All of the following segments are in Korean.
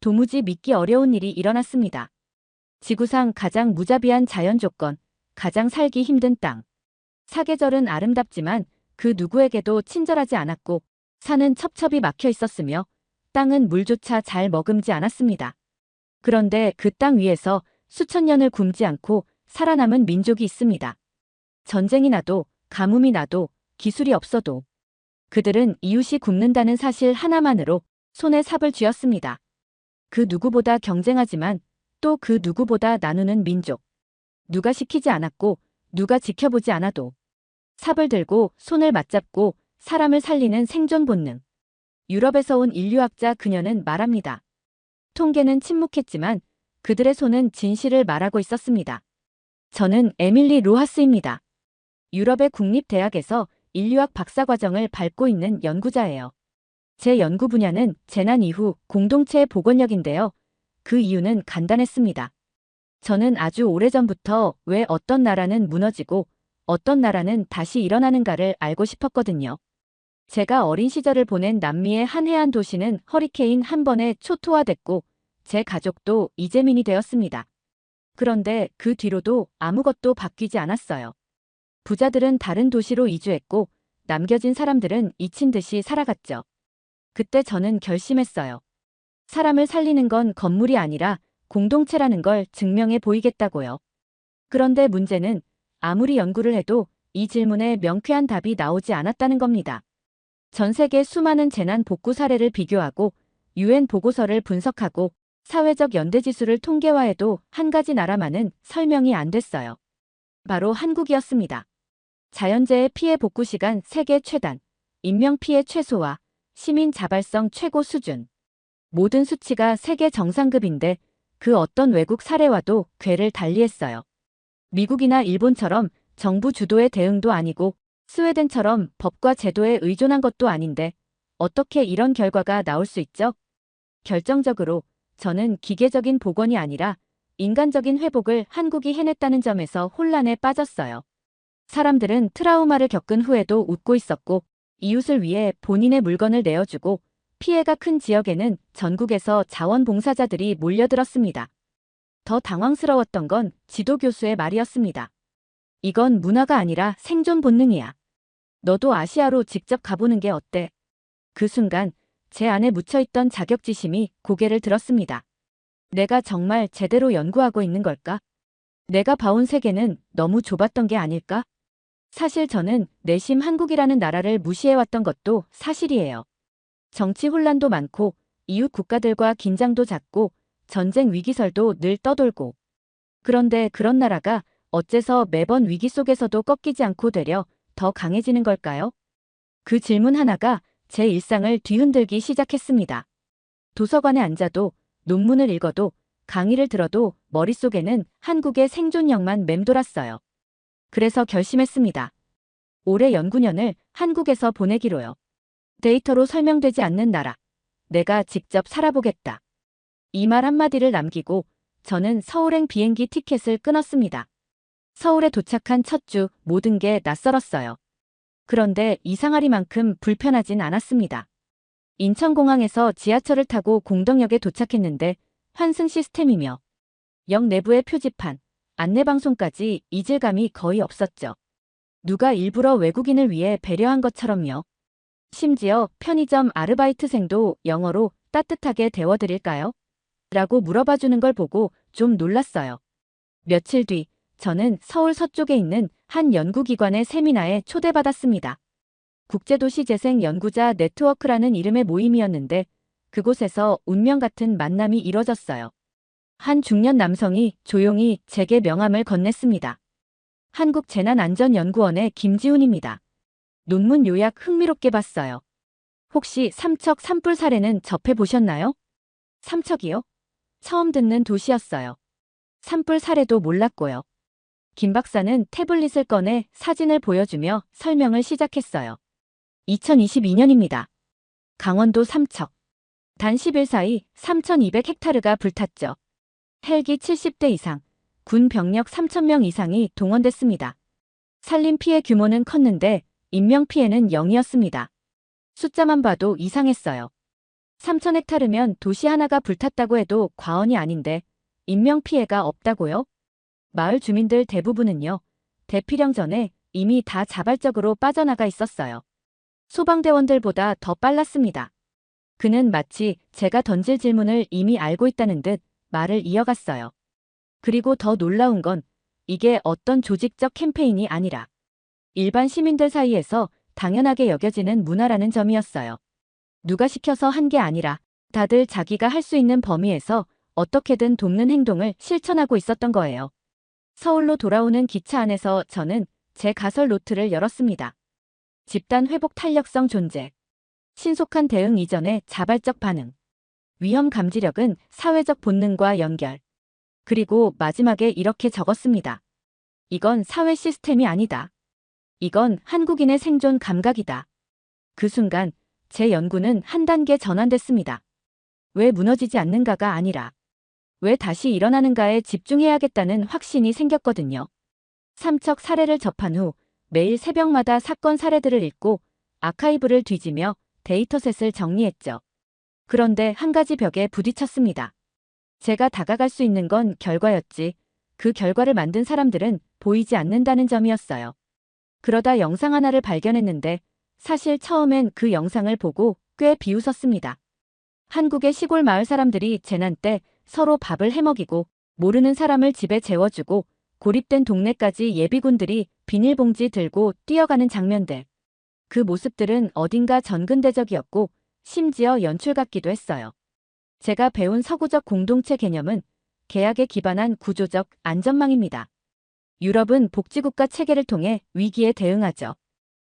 도무지 믿기 어려운 일이 일어났습니다. 지구상 가장 무자비한 자연 조건, 가장 살기 힘든 땅. 사계절은 아름답지만 그 누구에게도 친절하지 않았고 산은 첩첩이 막혀 있었으며 땅은 물조차 잘 머금지 않았습니다. 그런데 그 땅 위에서 수천 년을 굶지 않고 살아남은 민족이 있습니다. 전쟁이 나도 가뭄이 나도 기술이 없어도 그들은 이웃이 굶는다는 사실 하나만으로 손에 삽을 쥐었습니다. 그 누구보다 경쟁하지만 또 그 누구보다 나누는 민족. 누가 시키지 않았고 누가 지켜보지 않아도 삽을 들고 손을 맞잡고 사람을 살리는 생존 본능. 유럽에서 온 인류학자 그녀는 말합니다. 통계는 침묵했지만 그들의 손은 진실을 말하고 있었습니다. 저는 에밀리 로하스입니다. 유럽의 국립대학에서 인류학 박사과정을 밟고 있는 연구자예요. 제 연구 분야는 재난 이후 공동체의 복원력인데요. 그 이유는 간단했습니다. 저는 아주 오래전부터 왜 어떤 나라는 무너지고 어떤 나라는 다시 일어나는가를 알고 싶었거든요. 제가 어린 시절을 보낸 남미의 한 해안 도시는 허리케인 한 번에 초토화됐고 제 가족도 이재민이 되었습니다. 그런데 그 뒤로도 아무것도 바뀌지 않았어요. 부자들은 다른 도시로 이주했고 남겨진 사람들은 잊힌 듯이 살아갔죠. 그때 저는 결심했어요. 사람을 살리는 건 건물이 아니라 공동체라는 걸 증명해 보이겠다고요. 그런데 문제는 아무리 연구를 해도 이 질문에 명쾌한 답이 나오지 않았다는 겁니다. 전 세계 수많은 재난 복구 사례를 비교하고 유엔 보고서를 분석하고 사회적 연대지수를 통계화해도 한 가지 나라만은 설명이 안 됐어요. 바로 한국이었습니다. 자연재해 피해 복구 시간 세계 최단, 인명피해 최소화, 시민 자발성 최고 수준. 모든 수치가 세계 정상급인데 그 어떤 외국 사례와도 궤를 달리했어요. 미국이나 일본처럼 정부 주도의 대응도 아니고 스웨덴처럼 법과 제도에 의존한 것도 아닌데 어떻게 이런 결과가 나올 수 있죠? 결정적으로 저는 기계적인 복원이 아니라 인간적인 회복을 한국이 해냈다는 점에서 혼란에 빠졌어요. 사람들은 트라우마를 겪은 후에도 웃고 있었고 이웃을 위해 본인의 물건을 내어주고 피해가 큰 지역에는 전국에서 자원봉사자들이 몰려들었습니다. 더 당황스러웠던 건 지도교수의 말이었습니다. 이건 문화가 아니라 생존 본능이야. 너도 아시아로 직접 가보는 게 어때? 그 순간 제 안에 묻혀있던 자격지심이 고개를 들었습니다. 내가 정말 제대로 연구하고 있는 걸까? 내가 봐온 세계는 너무 좁았던 게 아닐까? 사실 저는 내심 한국이라는 나라를 무시해왔던 것도 사실이에요. 정치 혼란도 많고 이웃 국가들과 긴장도 잦고 전쟁 위기설도 늘 떠돌고. 그런데 그런 나라가 어째서 매번 위기 속에서도 꺾이지 않고 되려 더 강해지는 걸까요? 그 질문 하나가 제 일상을 뒤흔들기 시작했습니다. 도서관에 앉아도 논문을 읽어도 강의를 들어도 머릿속에는 한국의 생존력만 맴돌았어요. 그래서 결심했습니다. 올해 연구년을 한국에서 보내기로요. 데이터로 설명되지 않는 나라. 내가 직접 살아보겠다. 이 말 한마디를 남기고 저는 서울행 비행기 티켓을 끊었습니다. 서울에 도착한 첫 주 모든 게 낯설었어요. 그런데 이상하리만큼 불편하진 않았습니다. 인천공항에서 지하철을 타고 공덕역에 도착했는데 환승 시스템이며 역 내부의 표지판, 안내방송까지 잊을감이 거의 없었죠. 누가 일부러 외국인을 위해 배려한 것처럼요. 심지어 편의점 아르바이트생도 영어로 따뜻하게 데워드릴까요? 라고 물어봐주는 걸 보고 좀 놀랐어요. 며칠 뒤 저는 서울 서쪽에 있는 한 연구기관의 세미나에 초대받았습니다. 국제도시재생 연구자 네트워크라는 이름의 모임이었는데 그곳에서 운명 같은 만남이 이뤄졌어요. 한 중년 남성이 조용히 제게 명함을 건넸습니다. 한국재난안전연구원의 김지훈입니다. 논문 요약 흥미롭게 봤어요. 혹시 삼척 산불 사례는 접해보셨나요? 삼척이요? 처음 듣는 도시였어요. 산불 사례도 몰랐고요. 김 박사는 태블릿을 꺼내 사진을 보여주며 설명을 시작했어요. 2022년입니다. 강원도 삼척. 단 10일 사이 3,200헥타르가 불탔죠. 헬기 70대 이상, 군 병력 3,000명 이상이 동원됐습니다. 산림 피해 규모는 컸는데 인명 피해는 0이었습니다. 숫자만 봐도 이상했어요. 3,000헥타르면 도시 하나가 불탔다고 해도 과언이 아닌데 인명피해가 없다고요? 마을 주민들 대부분은요, 대피령 전에 이미 다 자발적으로 빠져나가 있었어요. 소방대원들보다 더 빨랐습니다. 그는 마치 제가 던질 질문을 이미 알고 있다는 듯 말을 이어갔어요. 그리고 더 놀라운 건 이게 어떤 조직적 캠페인이 아니라 일반 시민들 사이에서 당연하게 여겨지는 문화라는 점이었어요. 누가 시켜서 한 게 아니라 다들 자기가 할 수 있는 범위에서 어떻게든 돕는 행동을 실천하고 있었던 거예요. 서울로 돌아오는 기차 안에서 저는 제 가설 노트를 열었습니다. 집단 회복 탄력성 존재, 신속한 대응 이전의 자발적 반응, 위험 감지력은 사회적 본능과 연결. 그리고 마지막에 이렇게 적었습니다. 이건 사회 시스템이 아니다. 이건 한국인의 생존 감각이다. 그 순간 제 연구는 한 단계 전환됐습니다. 왜 무너지지 않는가가 아니라 왜 다시 일어나는가에 집중해야겠다는 확신이 생겼거든요. 삼척 사례를 접한 후 매일 새벽마다 사건 사례들을 읽고 아카이브를 뒤지며 데이터셋을 정리했죠. 그런데 한 가지 벽에 부딪혔습니다. 제가 다가갈 수 있는 건 결과였지 그 결과를 만든 사람들은 보이지 않는다는 점이었어요. 그러다 영상 하나를 발견했는데 사실 처음엔 그 영상을 보고 꽤 비웃었습니다. 한국의 시골 마을 사람들이 재난 때 서로 밥을 해먹이고 모르는 사람을 집에 재워주고 고립된 동네까지 예비군들이 비닐봉지 들고 뛰어가는 장면들. 그 모습들은 어딘가 전근대적이었고 심지어 연출 같기도 했어요. 제가 배운 서구적 공동체 개념은 계약에 기반한 구조적 안전망입니다. 유럽은 복지국가 체계를 통해 위기에 대응하죠.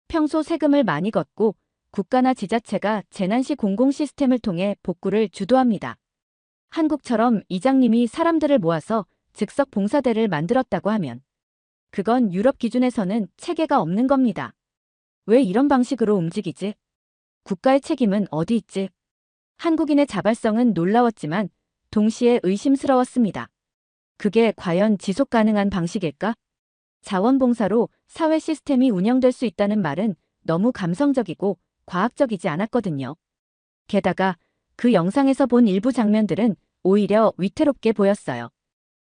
평소 세금을 많이 걷고 국가나 지자체가 재난 시 공공 시스템을 통해 복구를 주도합니다. 한국처럼 이장님이 사람들을 모아서 즉석 봉사대를 만들었다고 하면 그건 유럽 기준에서는 체계가 없는 겁니다. 왜 이런 방식으로 움직이지? 국가의 책임은 어디 있지? 한국인의 자발성은 놀라웠지만 동시에 의심스러웠습니다. 그게 과연 지속 가능한 방식일까? 자원봉사로 사회 시스템이 운영될 수 있다는 말은 너무 감성적이고 과학적이지 않았거든요. 게다가 그 영상에서 본 일부 장면들은 오히려 위태롭게 보였어요.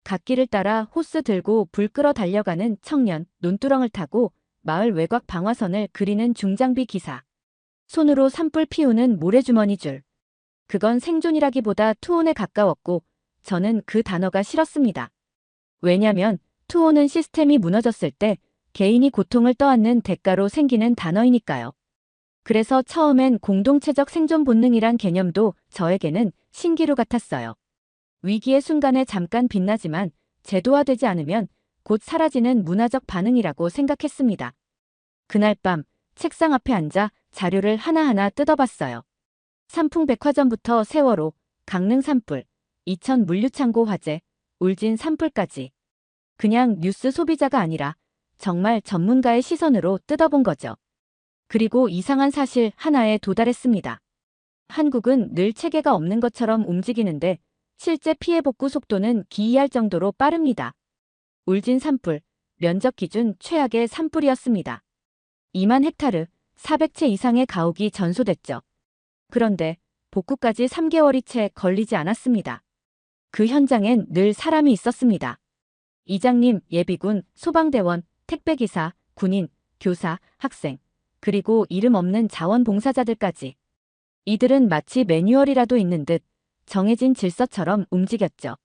갓길을 따라 호스 들고 불 끄러 달려가는 청년, 논두렁을 타고 마을 외곽 방화선을 그리는 중장비 기사. 손으로 산불 피우는 모래주머니 줄. 그건 생존이라기보다 투혼에 가까웠고 저는 그 단어가 싫었습니다. 왜냐면 투혼은 시스템이 무너졌을 때 개인이 고통을 떠안는 대가로 생기는 단어이니까요. 그래서 처음엔 공동체적 생존 본능이란 개념도 저에게는 신기루 같았어요. 위기의 순간에 잠깐 빛나지만 제도화되지 않으면 곧 사라지는 문화적 반응이라고 생각했습니다. 그날 밤 책상 앞에 앉아 자료를 하나하나 뜯어봤어요. 삼풍백화점부터 세월호, 강릉 산불, 이천 물류창고 화재, 울진 산불까지. 그냥 뉴스 소비자가 아니라 정말 전문가의 시선으로 뜯어본 거죠. 그리고 이상한 사실 하나에 도달했습니다. 한국은 늘 체계가 없는 것처럼 움직이는데 실제 피해 복구 속도는 기이할 정도로 빠릅니다. 울진 산불, 면적 기준 최악의 산불이었습니다. 2만 헥타르, 400채 이상의 가옥이 전소됐죠. 그런데 복구까지 3개월이 채 걸리지 않았습니다. 그 현장엔 늘 사람이 있었습니다. 이장님, 예비군, 소방대원, 택배기사, 군인, 교사, 학생, 그리고 이름 없는 자원봉사자들까지. 이들은 마치 매뉴얼이라도 있는 듯 정해진 질서처럼 움직였죠.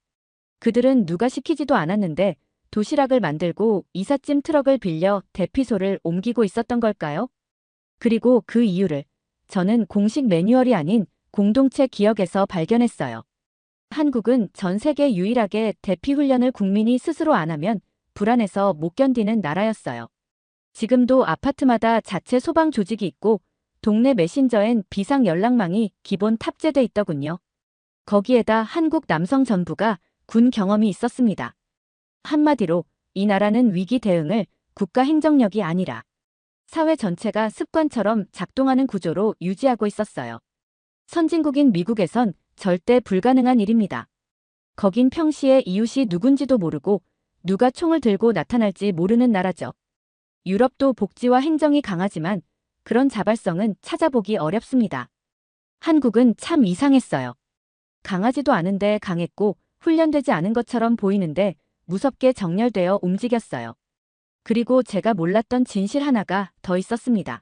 그들은 누가 시키지도 않았는데 도시락을 만들고 이삿짐 트럭을 빌려 대피소를 옮기고 있었던 걸까요? 그리고 그 이유를 저는 공식 매뉴얼이 아닌 공동체 기억에서 발견했어요. 한국은 전 세계 유일하게 대피 훈련을 국민이 스스로 안 하면 불안해서 못 견디는 나라였어요. 지금도 아파트마다 자체 소방 조직이 있고 동네 메신저엔 비상 연락망이 기본 탑재돼 있더군요. 거기에다 한국 남성 전부가 군 경험이 있었습니다. 한마디로 이 나라는 위기 대응을 국가 행정력이 아니라 사회 전체가 습관처럼 작동하는 구조로 유지하고 있었어요. 선진국인 미국에선 절대 불가능한 일입니다. 거긴 평시에 이웃이 누군지도 모르고 누가 총을 들고 나타날지 모르는 나라죠. 유럽도 복지와 행정이 강하지만 그런 자발성은 찾아보기 어렵습니다. 한국은 참 이상했어요. 강하지도 않은데 강했고 훈련되지 않은 것처럼 보이는데 무섭게 정렬되어 움직였어요. 그리고 제가 몰랐던 진실 하나가 더 있었습니다.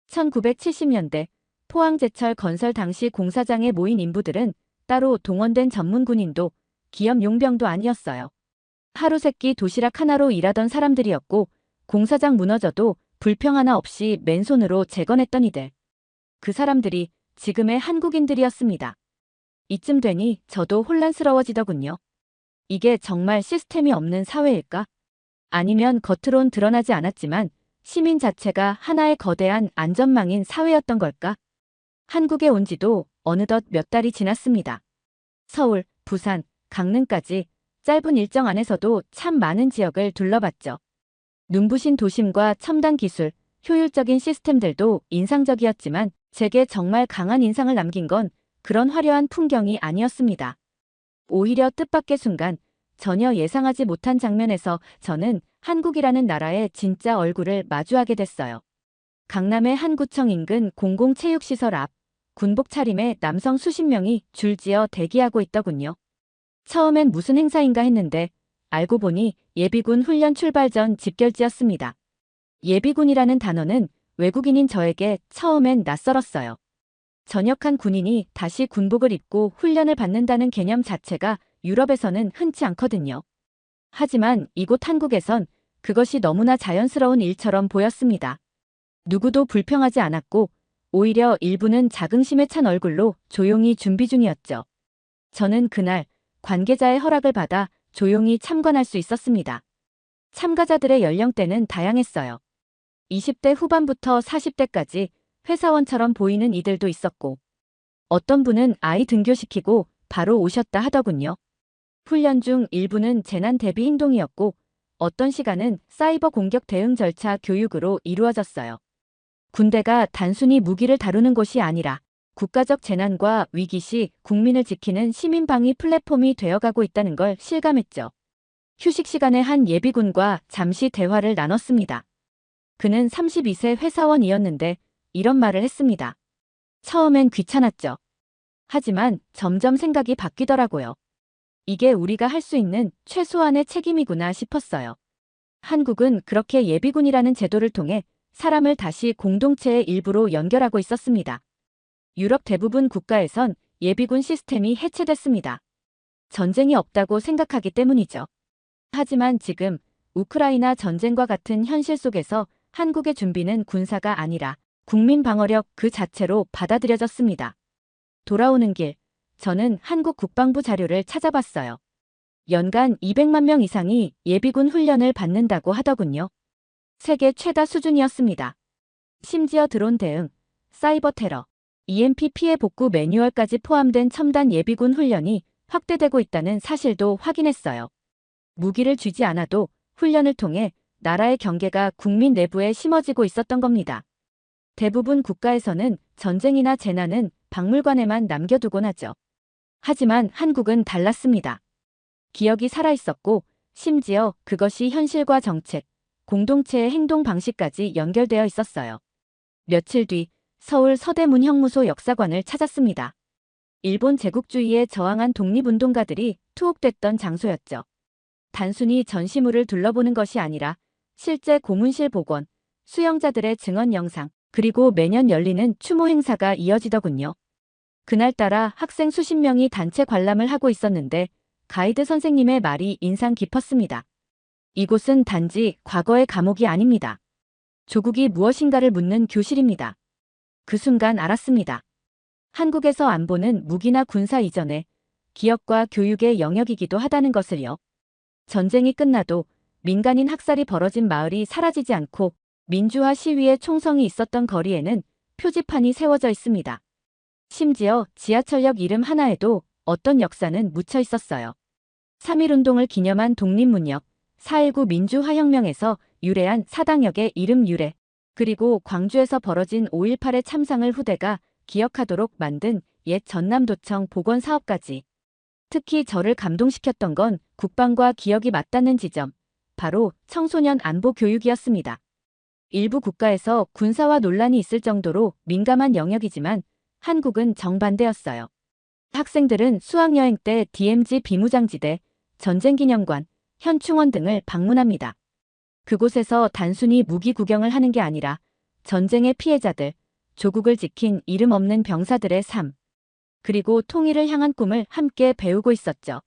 1970년대 포항제철 건설 당시 공사장에 모인 인부들은 따로 동원된 전문 군인도 기업 용병도 아니었어요. 하루 세끼 도시락 하나로 일하던 사람들이었고 공사장 무너져도 불평 하나 없이 맨손으로 재건했던 이들. 그 사람들이 지금의 한국인들이었습니다. 이쯤 되니 저도 혼란스러워지더군요. 이게 정말 시스템이 없는 사회일까? 아니면 겉으론 드러나지 않았지만 시민 자체가 하나의 거대한 안전망인 사회였던 걸까? 한국에 온 지도 어느덧 몇 달이 지났습니다. 서울, 부산, 강릉까지 짧은 일정 안에서도 참 많은 지역을 둘러봤죠. 눈부신 도심과 첨단 기술, 효율적인 시스템들도 인상적이었지만 제게 정말 강한 인상을 남긴 건 그런 화려한 풍경이 아니었습니다. 오히려 뜻밖의 순간, 전혀 예상하지 못한 장면에서 저는 한국이라는 나라의 진짜 얼굴을 마주하게 됐어요. 강남의 한 구청 인근 공공체육시설 앞, 군복 차림의 남성 수십 명이 줄지어 대기하고 있더군요. 처음엔 무슨 행사인가 했는데 알고 보니 예비군 훈련 출발 전 집결지였습니다. 예비군이라는 단어는 외국인인 저에게 처음엔 낯설었어요. 전역한 군인이 다시 군복을 입고 훈련을 받는다는 개념 자체가 유럽에서는 흔치 않거든요. 하지만 이곳 한국에선 그것이 너무나 자연스러운 일처럼 보였습니다. 누구도 불평하지 않았고 오히려 일부는 자긍심에 찬 얼굴로 조용히 준비 중이었죠. 저는 그날 관계자의 허락을 받아 조용히 참관할 수 있었습니다. 참가자들의 연령대는 다양했어요. 20대 후반부터 40대까지 회사원처럼 보이는 이들도 있었고 어떤 분은 아이 등교시키고 바로 오셨다 하더군요. 훈련 중 일부는 재난 대비 행동이었고 어떤 시간은 사이버 공격 대응 절차 교육으로 이루어졌어요. 군대가 단순히 무기를 다루는 곳이 아니라 국가적 재난과 위기 시 국민을 지키는 시민방위 플랫폼이 되어가고 있다는 걸 실감했죠. 휴식 시간에 한 예비군과 잠시 대화를 나눴습니다. 그는 32세 회사원이었는데 이런 말을 했습니다. 처음엔 귀찮았죠. 하지만 점점 생각이 바뀌더라고요. 이게 우리가 할 수 있는 최소한의 책임이구나 싶었어요. 한국은 그렇게 예비군이라는 제도를 통해 사람을 다시 공동체의 일부로 연결하고 있었습니다. 유럽 대부분 국가에선 예비군 시스템이 해체됐습니다. 전쟁이 없다고 생각하기 때문이죠. 하지만 지금 우크라이나 전쟁과 같은 현실 속에서 한국의 준비는 군사가 아니라 국민 방어력 그 자체로 받아들여졌습니다. 돌아오는 길, 저는 한국 국방부 자료를 찾아봤어요. 연간 200만 명 이상이 예비군 훈련을 받는다고 하더군요. 세계 최다 수준이었습니다. 심지어 드론 대응, 사이버 테러, EMP 피해 복구 매뉴얼까지 포함된 첨단 예비군 훈련이 확대되고 있다는 사실도 확인했어요. 무기를 쥐지 않아도 훈련을 통해 나라의 경계가 국민 내부에 심어지고 있었던 겁니다. 대부분 국가에서는 전쟁이나 재난은 박물관에만 남겨두곤 하죠. 하지만 한국은 달랐습니다. 기억이 살아있었고 심지어 그것이 현실과 정책, 공동체의 행동 방식까지 연결되어 있었어요. 며칠 뒤 서울 서대문 형무소 역사관을 찾았습니다. 일본 제국주의에 저항한 독립운동가들이 투옥됐던 장소였죠. 단순히 전시물을 둘러보는 것이 아니라 실제 고문실 복원, 수영자들의 증언 영상, 그리고 매년 열리는 추모 행사가 이어지더군요. 그날따라 학생 수십 명이 단체 관람을 하고 있었는데 가이드 선생님의 말이 인상 깊었습니다. 이곳은 단지 과거의 감옥이 아닙니다. 조국이 무엇인가를 묻는 교실입니다. 그 순간 알았습니다. 한국에서 안보는 무기나 군사 이전에 기업과 교육의 영역이기도 하다는 것을요. 전쟁이 끝나도 민간인 학살이 벌어진 마을이 사라지지 않고 민주화 시위의 총성이 있었던 거리에는 표지판이 세워져 있습니다. 심지어 지하철역 이름 하나에도 어떤 역사는 묻혀 있었어요. 3.1운동을 기념한 독립문역, 4.19 민주화혁명에서 유래한 사당역의 이름 유래, 그리고 광주에서 벌어진 5.18의 참상을 후대가 기억하도록 만든 옛 전남도청 복원사업까지. 특히 저를 감동시켰던 건 국방과 기억이 맞닿는 지점, 바로 청소년 안보 교육이었습니다. 일부 국가에서 군사화 논란이 있을 정도로 민감한 영역이지만 한국은 정반대였어요. 학생들은 수학여행 때 DMZ 비무장지대, 전쟁기념관, 현충원 등을 방문합니다. 그곳에서 단순히 무기 구경을 하는 게 아니라 전쟁의 피해자들, 조국을 지킨 이름 없는 병사들의 삶, 그리고 통일을 향한 꿈을 함께 배우고 있었죠.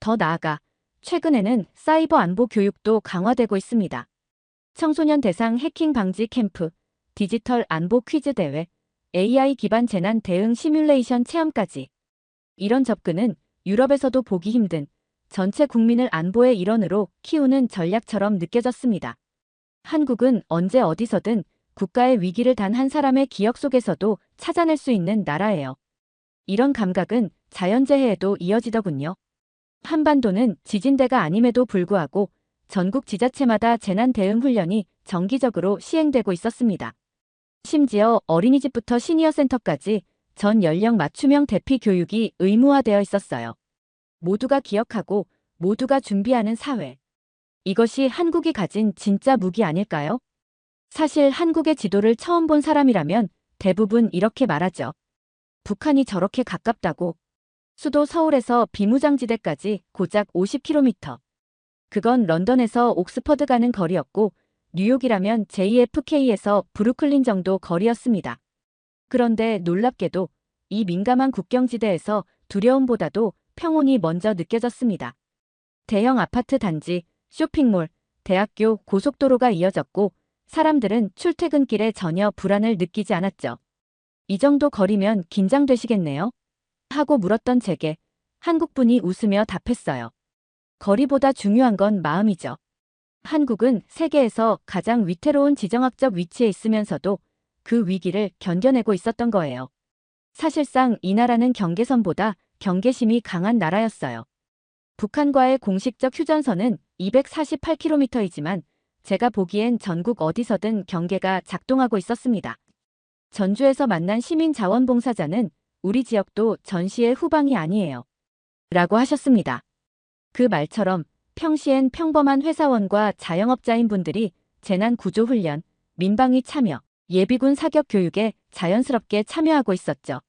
더 나아가 최근에는 사이버 안보 교육도 강화되고 있습니다. 청소년 대상 해킹 방지 캠프, 디지털 안보 퀴즈 대회, AI 기반 재난 대응 시뮬레이션 체험까지. 이런 접근은 유럽에서도 보기 힘든 전체 국민을 안보의 일원으로 키우는 전략처럼 느껴졌습니다. 한국은 언제 어디서든 국가의 위기를 단 한 사람의 기억 속에서도 찾아낼 수 있는 나라예요. 이런 감각은 자연재해에도 이어지더군요. 한반도는 지진대가 아님에도 불구하고 전국 지자체마다 재난 대응 훈련이 정기적으로 시행되고 있었습니다. 심지어 어린이집부터 시니어 센터까지 전 연령 맞춤형 대피 교육이 의무화되어 있었어요. 모두가 기억하고 모두가 준비하는 사회. 이것이 한국이 가진 진짜 무기 아닐까요? 사실 한국의 지도를 처음 본 사람이라면 대부분 이렇게 말하죠. 북한이 저렇게 가깝다고. 수도 서울에서 비무장지대까지 고작 50km. 그건 런던에서 옥스퍼드 가는 거리였고 뉴욕이라면 JFK에서 브루클린 정도 거리였습니다. 그런데 놀랍게도 이 민감한 국경지대에서 두려움보다도 평온이 먼저 느껴졌습니다. 대형 아파트 단지, 쇼핑몰, 대학교, 고속도로가 이어졌고 사람들은 출퇴근길에 전혀 불안을 느끼지 않았죠. 이 정도 거리면 긴장되시겠네요? 하고 물었던 제게 한국분이 웃으며 답했어요. 거리보다 중요한 건 마음이죠. 한국은 세계에서 가장 위태로운 지정학적 위치에 있으면서도 그 위기를 견뎌내고 있었던 거예요. 사실상 이 나라는 경계선보다 경계심이 강한 나라였어요. 북한과의 공식적 휴전선은 248km이지만 제가 보기엔 전국 어디서든 경계가 작동하고 있었습니다. 전주에서 만난 시민자원봉사자는 우리 지역도 전시의 후방이 아니에요. 라고 하셨습니다. 그 말처럼 평시엔 평범한 회사원과 자영업자인 분들이 재난구조훈련, 민방위 참여, 예비군 사격 교육에 자연스럽게 참여하고 있었죠.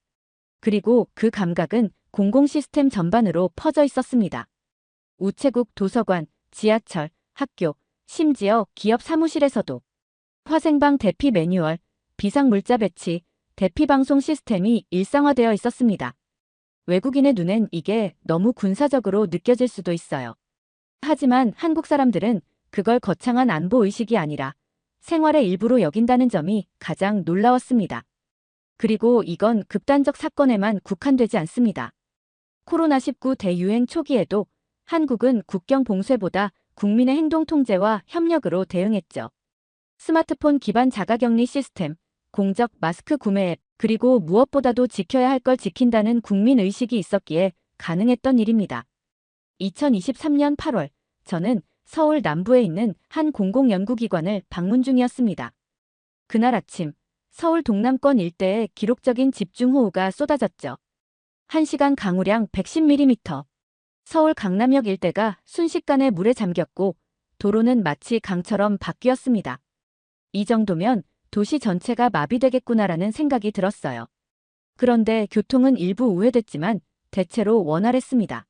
그리고 그 감각은 공공시스템 전반으로 퍼져 있었습니다. 우체국, 도서관, 지하철, 학교, 심지어 기업 사무실에서도 화생방 대피 매뉴얼, 비상물자 배치, 대피방송 시스템이 일상화되어 있었습니다. 외국인의 눈엔 이게 너무 군사적으로 느껴질 수도 있어요. 하지만 한국 사람들은 그걸 거창한 안보의식이 아니라 생활의 일부로 여긴다는 점이 가장 놀라웠습니다. 그리고 이건 극단적 사건에만 국한되지 않습니다. 코로나19 대유행 초기에도 한국은 국경 봉쇄보다 국민의 행동 통제와 협력으로 대응했죠. 스마트폰 기반 자가격리 시스템, 공적 마스크 구매 앱, 그리고 무엇보다도 지켜야 할 걸 지킨다는 국민의식이 있었기에 가능했던 일입니다. 2023년 8월, 저는 서울 남부에 있는 한 공공연구기관을 방문 중이었습니다. 그날 아침, 서울 동남권 일대에 기록적인 집중호우가 쏟아졌죠. 1시간 강우량 110mm. 서울 강남역 일대가 순식간에 물에 잠겼고 도로는 마치 강처럼 바뀌었습니다. 이 정도면 도시 전체가 마비되겠구나라는 생각이 들었어요. 그런데 교통은 일부 우회됐지만 대체로 원활했습니다.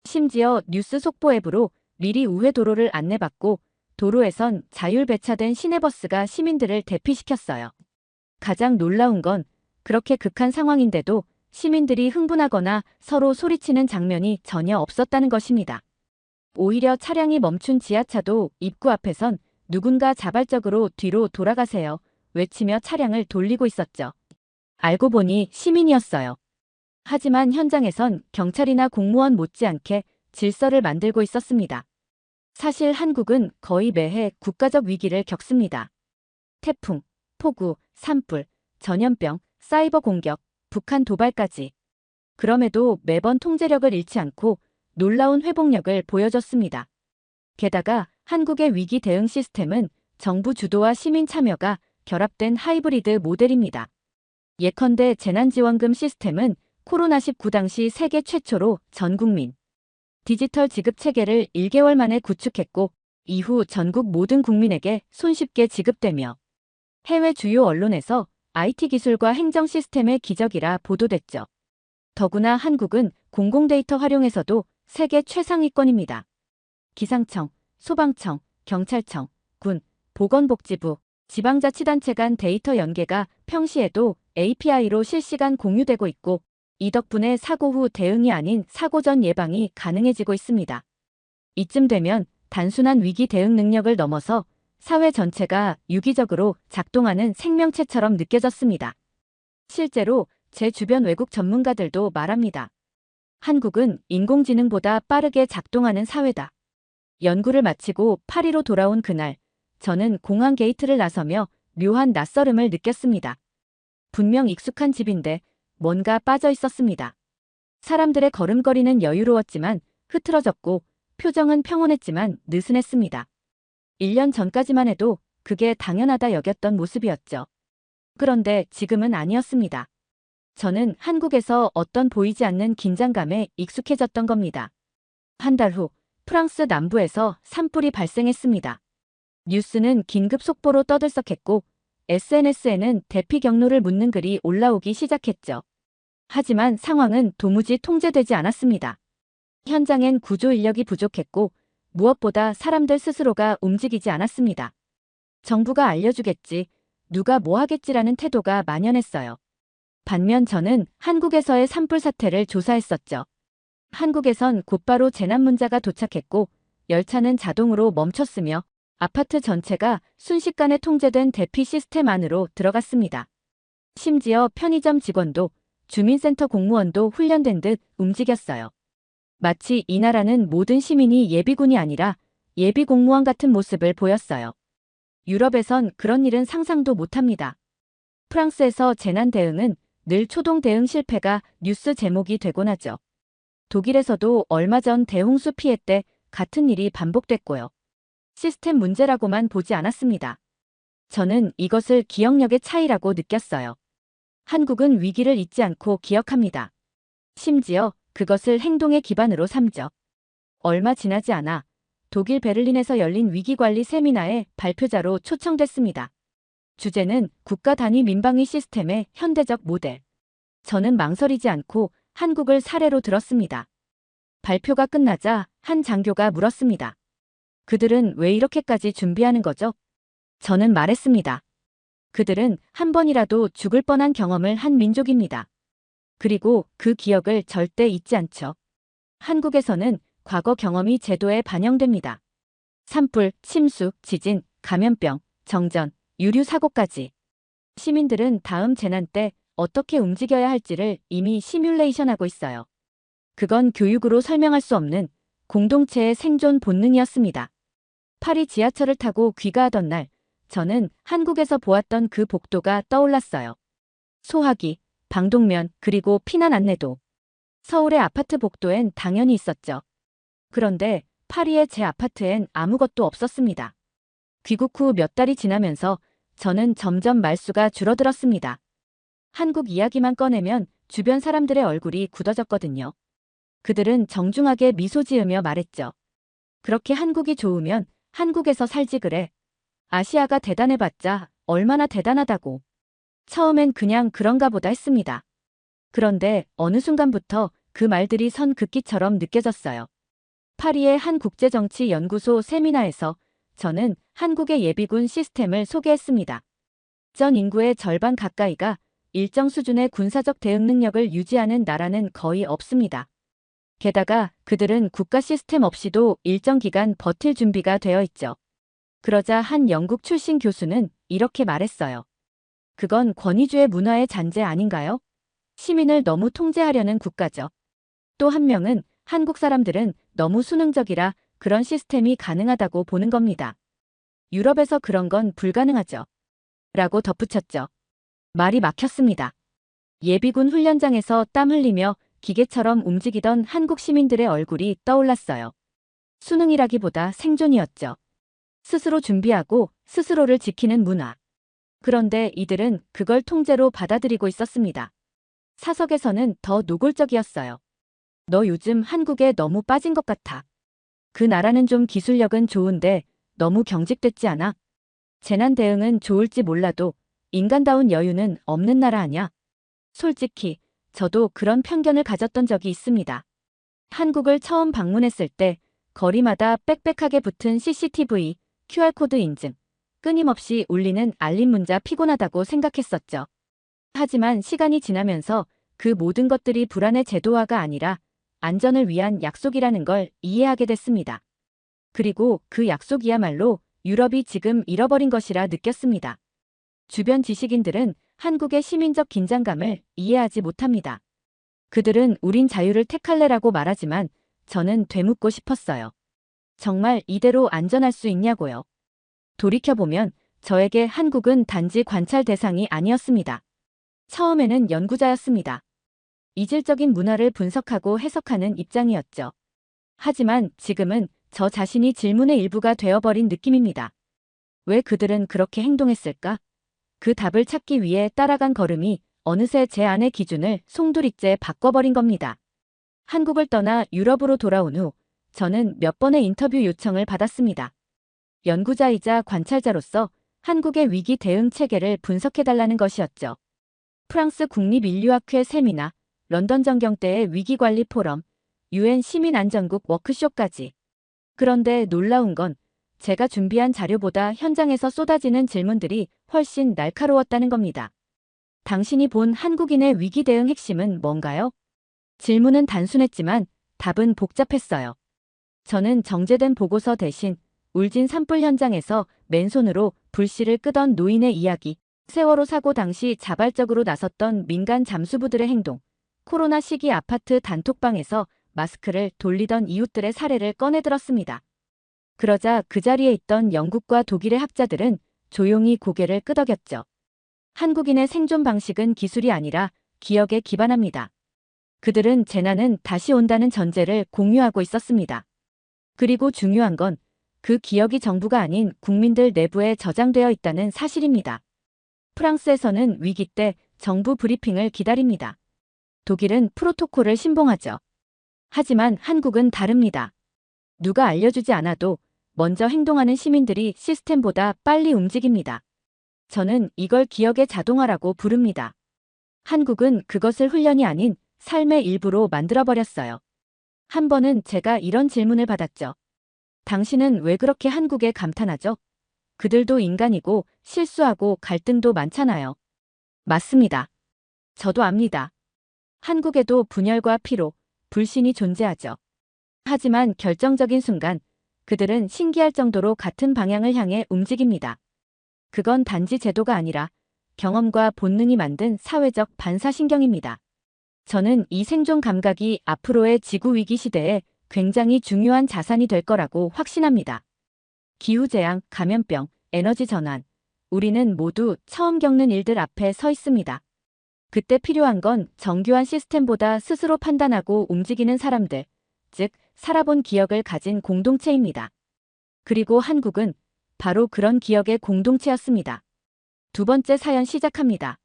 심지어 뉴스 속보 앱으로 미리 우회 도로를 안내받고 도로에선 자율 배차된 시내버스가 시민들을 대피시켰어요. 가장 놀라운 건 그렇게 극한 상황인데도 시민들이 흥분하거나 서로 소리치는 장면이 전혀 없었다는 것입니다. 오히려 차량이 멈춘 지하차도 입구 앞에선 누군가 자발적으로 뒤로 돌아가세요 외치며 차량을 돌리고 있었죠. 알고 보니 시민이었어요. 하지만 현장에선 경찰이나 공무원 못지않게 질서를 만들고 있었습니다. 사실 한국은 거의 매해 국가적 위기를 겪습니다. 태풍, 폭우, 산불, 전염병, 사이버 공격, 북한 도발까지. 그럼에도 매번 통제력을 잃지 않고 놀라운 회복력을 보여줬습니다. 게다가 한국의 위기 대응 시스템은 정부 주도와 시민 참여가 결합된 하이브리드 모델입니다. 예컨대 재난지원금 시스템은 코로나19 당시 세계 최초로 전 국민 디지털 지급 체계를 1개월 만에 구축했고 이후 전국 모든 국민에게 손쉽게 지급되며 해외 주요 언론에서 IT 기술과 행정 시스템의 기적이라 보도됐죠. 더구나 한국은 공공데이터 활용에서도 세계 최상위권입니다. 기상청, 소방청, 경찰청, 군, 보건복지부, 지방자치단체 간 데이터 연계가 평시에도 API로 실시간 공유되고 있고, 이 덕분에 사고 후 대응이 아닌 사고 전 예방이 가능해지고 있습니다. 이쯤 되면 단순한 위기 대응 능력을 넘어서 사회 전체가 유기적으로 작동하는 생명체처럼 느껴졌습니다. 실제로 제 주변 외국 전문가들도 말합니다. 한국은 인공지능보다 빠르게 작동하는 사회다. 연구를 마치고 파리로 돌아온 그날, 저는 공항 게이트를 나서며 묘한 낯설음을 느꼈습니다. 분명 익숙한 집인데 뭔가 빠져 있었습니다. 사람들의 걸음걸이는 여유로웠지만 흐트러졌고 표정은 평온했지만 느슨했습니다. 1년 전까지만 해도 그게 당연하다 여겼던 모습이었죠. 그런데 지금은 아니었습니다. 저는 한국에서 어떤 보이지 않는 긴장감에 익숙해졌던 겁니다. 한 달 후 프랑스 남부에서 산불이 발생했습니다. 뉴스는 긴급 속보로 떠들썩했고 SNS에는 대피 경로를 묻는 글이 올라오기 시작했죠. 하지만 상황은 도무지 통제되지 않았습니다. 현장엔 구조 인력이 부족했고 무엇보다 사람들 스스로가 움직이지 않았습니다. 정부가 알려주겠지, 누가 뭐 하겠지라는 태도가 만연했어요. 반면 저는 한국에서의 산불 사태를 조사했었죠. 한국에선 곧바로 재난 문자가 도착했고 열차는 자동으로 멈췄으며 아파트 전체가 순식간에 통제된 대피 시스템 안으로 들어갔습니다. 심지어 편의점 직원도 주민센터 공무원도 훈련된 듯 움직였어요. 마치 이 나라는 모든 시민이 예비군이 아니라 예비공무원 같은 모습을 보였어요. 유럽에선 그런 일은 상상도 못합니다. 프랑스에서 재난 대응은 늘 초동 대응 실패가 뉴스 제목이 되곤 하죠. 독일에서도 얼마 전 대홍수 피해 때 같은 일이 반복됐고요. 시스템 문제라고만 보지 않았습니다. 저는 이것을 기억력의 차이라고 느꼈어요. 한국은 위기를 잊지 않고 기억합니다. 심지어 그것을 행동의 기반으로 삼죠. 얼마 지나지 않아 독일 베를린에서 열린 위기관리 세미나에 발표자로 초청됐습니다. 주제는 국가 단위 민방위 시스템의 현대적 모델. 저는 망설이지 않고 한국을 사례로 들었습니다. 발표가 끝나자 한 장교가 물었습니다. 그들은 왜 이렇게까지 준비하는 거죠? 저는 말했습니다. 그들은 한 번이라도 죽을 뻔한 경험을 한 민족입니다. 그리고 그 기억을 절대 잊지 않죠. 한국에서는 과거 경험이 제도에 반영됩니다. 산불, 침수, 지진, 감염병, 정전, 유류 사고까지. 시민들은 다음 재난 때 어떻게 움직여야 할지를 이미 시뮬레이션하고 있어요. 그건 교육으로 설명할 수 없는 공동체의 생존 본능이었습니다. 파리 지하철을 타고 귀가하던 날, 저는 한국에서 보았던 그 복도가 떠올랐어요. 소화기, 방독면, 그리고 피난 안내도. 서울의 아파트 복도엔 당연히 있었죠. 그런데 파리의 제 아파트엔 아무것도 없었습니다. 귀국 후 몇 달이 지나면서 저는 점점 말수가 줄어들었습니다. 한국 이야기만 꺼내면 주변 사람들의 얼굴이 굳어졌거든요. 그들은 정중하게 미소 지으며 말했죠. 그렇게 한국이 좋으면 한국에서 살지 그래. 아시아가 대단해봤자 얼마나 대단하다고. 처음엔 그냥 그런가 보다 했습니다. 그런데 어느 순간부터 그 말들이 선긋기처럼 느껴졌어요. 파리의 한 국제정치연구소 세미나에서 저는 한국의 예비군 시스템을 소개했습니다. 전 인구의 절반 가까이가 일정 수준의 군사적 대응 능력을 유지하는 나라는 거의 없습니다. 게다가 그들은 국가 시스템 없이도 일정 기간 버틸 준비가 되어 있죠. 그러자 한 영국 출신 교수는 이렇게 말했어요. 그건 권위주의 문화의 잔재 아닌가요? 시민을 너무 통제하려는 국가죠. 또 한 명은 한국 사람들은 너무 수능적이라 그런 시스템이 가능하다고 보는 겁니다. 유럽에서 그런 건 불가능하죠. 라고 덧붙였죠. 말이 막혔습니다. 예비군 훈련장에서 땀 흘리며 기계처럼 움직이던 한국 시민들의 얼굴이 떠올랐어요. 수능이라기보다 생존이었죠. 스스로 준비하고 스스로를 지키는 문화. 그런데 이들은 그걸 통제로 받아들이고 있었습니다. 사석에서는 더 노골적이었어요. 너 요즘 한국에 너무 빠진 것 같아. 그 나라는 좀 기술력은 좋은데 너무 경직됐지 않아? 재난 대응은 좋을지 몰라도 인간다운 여유는 없는 나라 아냐? 솔직히 저도 그런 편견을 가졌던 적이 있습니다. 한국을 처음 방문했을 때 거리마다 빽빽하게 붙은 CCTV, QR코드 인증, 끊임없이 울리는 알림 문자 피곤하다고 생각했었죠. 하지만 시간이 지나면서 그 모든 것들이 불안의 제도화가 아니라 안전을 위한 약속이라는 걸 이해하게 됐습니다. 그리고 그 약속이야말로 유럽이 지금 잃어버린 것이라 느꼈습니다. 주변 지식인들은 한국의 시민적 긴장감을 이해하지 못합니다. 그들은 우린 자유를 택할래라고 말하지만 저는 되묻고 싶었어요. 정말 이대로 안전할 수 있냐고요. 돌이켜보면 저에게 한국은 단지 관찰 대상이 아니었습니다. 처음에는 연구자였습니다. 이질적인 문화를 분석하고 해석하는 입장이었죠. 하지만 지금은 저 자신이 질문의 일부가 되어버린 느낌입니다. 왜 그들은 그렇게 행동했을까? 그 답을 찾기 위해 따라간 걸음이 어느새 제 안의 기준을 송두리째 바꿔버린 겁니다. 한국을 떠나 유럽으로 돌아온 후 저는 몇 번의 인터뷰 요청을 받았습니다. 연구자이자 관찰자로서 한국의 위기 대응 체계를 분석해달라는 것이었죠. 프랑스 국립인류학회 세미나, 런던 전경대의 위기관리 포럼, UN 시민안전국 워크숍까지. 그런데 놀라운 건 제가 준비한 자료보다 현장에서 쏟아지는 질문들이 훨씬 날카로웠다는 겁니다. 당신이 본 한국인의 위기 대응 핵심은 뭔가요? 질문은 단순했지만 답은 복잡했어요. 저는 정제된 보고서 대신 울진 산불 현장에서 맨손으로 불씨를 끄던 노인의 이야기, 세월호 사고 당시 자발적으로 나섰던 민간 잠수부들의 행동, 코로나 시기 아파트 단톡방에서 마스크를 돌리던 이웃들의 사례를 꺼내들었습니다. 그러자 그 자리에 있던 영국과 독일의 학자들은 조용히 고개를 끄덕였죠. 한국인의 생존 방식은 기술이 아니라 기억에 기반합니다. 그들은 재난은 다시 온다는 전제를 공유하고 있었습니다. 그리고 중요한 건 그 기억이 정부가 아닌 국민들 내부에 저장되어 있다는 사실입니다. 프랑스에서는 위기 때 정부 브리핑을 기다립니다. 독일은 프로토콜을 신봉하죠. 하지만 한국은 다릅니다. 누가 알려주지 않아도 먼저 행동하는 시민들이 시스템보다 빨리 움직입니다. 저는 이걸 기억의 자동화라고 부릅니다. 한국은 그것을 훈련이 아닌 삶의 일부로 만들어버렸어요. 한 번은 제가 이런 질문을 받았죠. 당신은 왜 그렇게 한국에 감탄하죠? 그들도 인간이고 실수하고 갈등도 많잖아요. 맞습니다. 저도 압니다. 한국에도 분열과 피로, 불신이 존재하죠. 하지만 결정적인 순간 그들은 신기할 정도로 같은 방향을 향해 움직입니다. 그건 단지 제도가 아니라 경험과 본능이 만든 사회적 반사신경입니다. 저는 이 생존 감각이 앞으로의 지구 위기 시대에 굉장히 중요한 자산이 될 거라고 확신합니다. 기후재앙, 감염병, 에너지 전환. 우리는 모두 처음 겪는 일들 앞에 서 있습니다. 그때 필요한 건 정교한 시스템보다 스스로 판단하고 움직이는 사람들, 즉 살아본 기억을 가진 공동체입니다. 그리고 한국은 바로 그런 기억의 공동체였습니다. 두 번째 사연 시작합니다.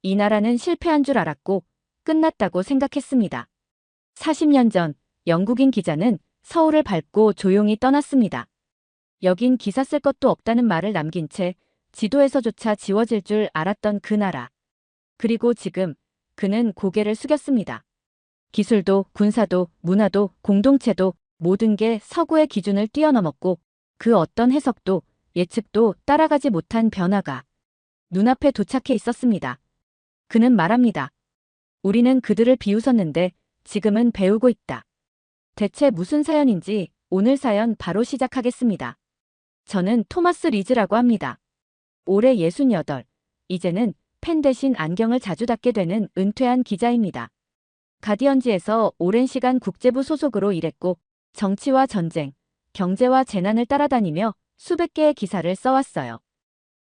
이 나라는 실패한 줄 알았고 끝났다고 생각했습니다. 40년 전 영국인 기자는 서울을 밟고 조용히 떠났습니다. 여긴 기사 쓸 것도 없다는 말을 남긴 채 지도에서조차 지워질 줄 알았던 그 나라. 그리고 지금 그는 고개를 숙였습니다. 기술도 군사도 문화도 공동체도 모든 게 서구의 기준을 뛰어넘었고 그 어떤 해석도 예측도 따라가지 못한 변화가 눈앞에 도착해 있었습니다. 그는 말합니다. 우리는 그들을 비웃었는데 지금은 배우고 있다. 대체 무슨 사연인지 오늘 사연 바로 시작하겠습니다. 저는 토마스 리즈라고 합니다. 올해 68, 이제는 펜 대신 안경을 자주 닫게 되는 은퇴한 기자입니다. 가디언지에서 오랜 시간 국제부 소속으로 일했고 정치와 전쟁, 경제와 재난을 따라다니며 수백 개의 기사를 써왔어요.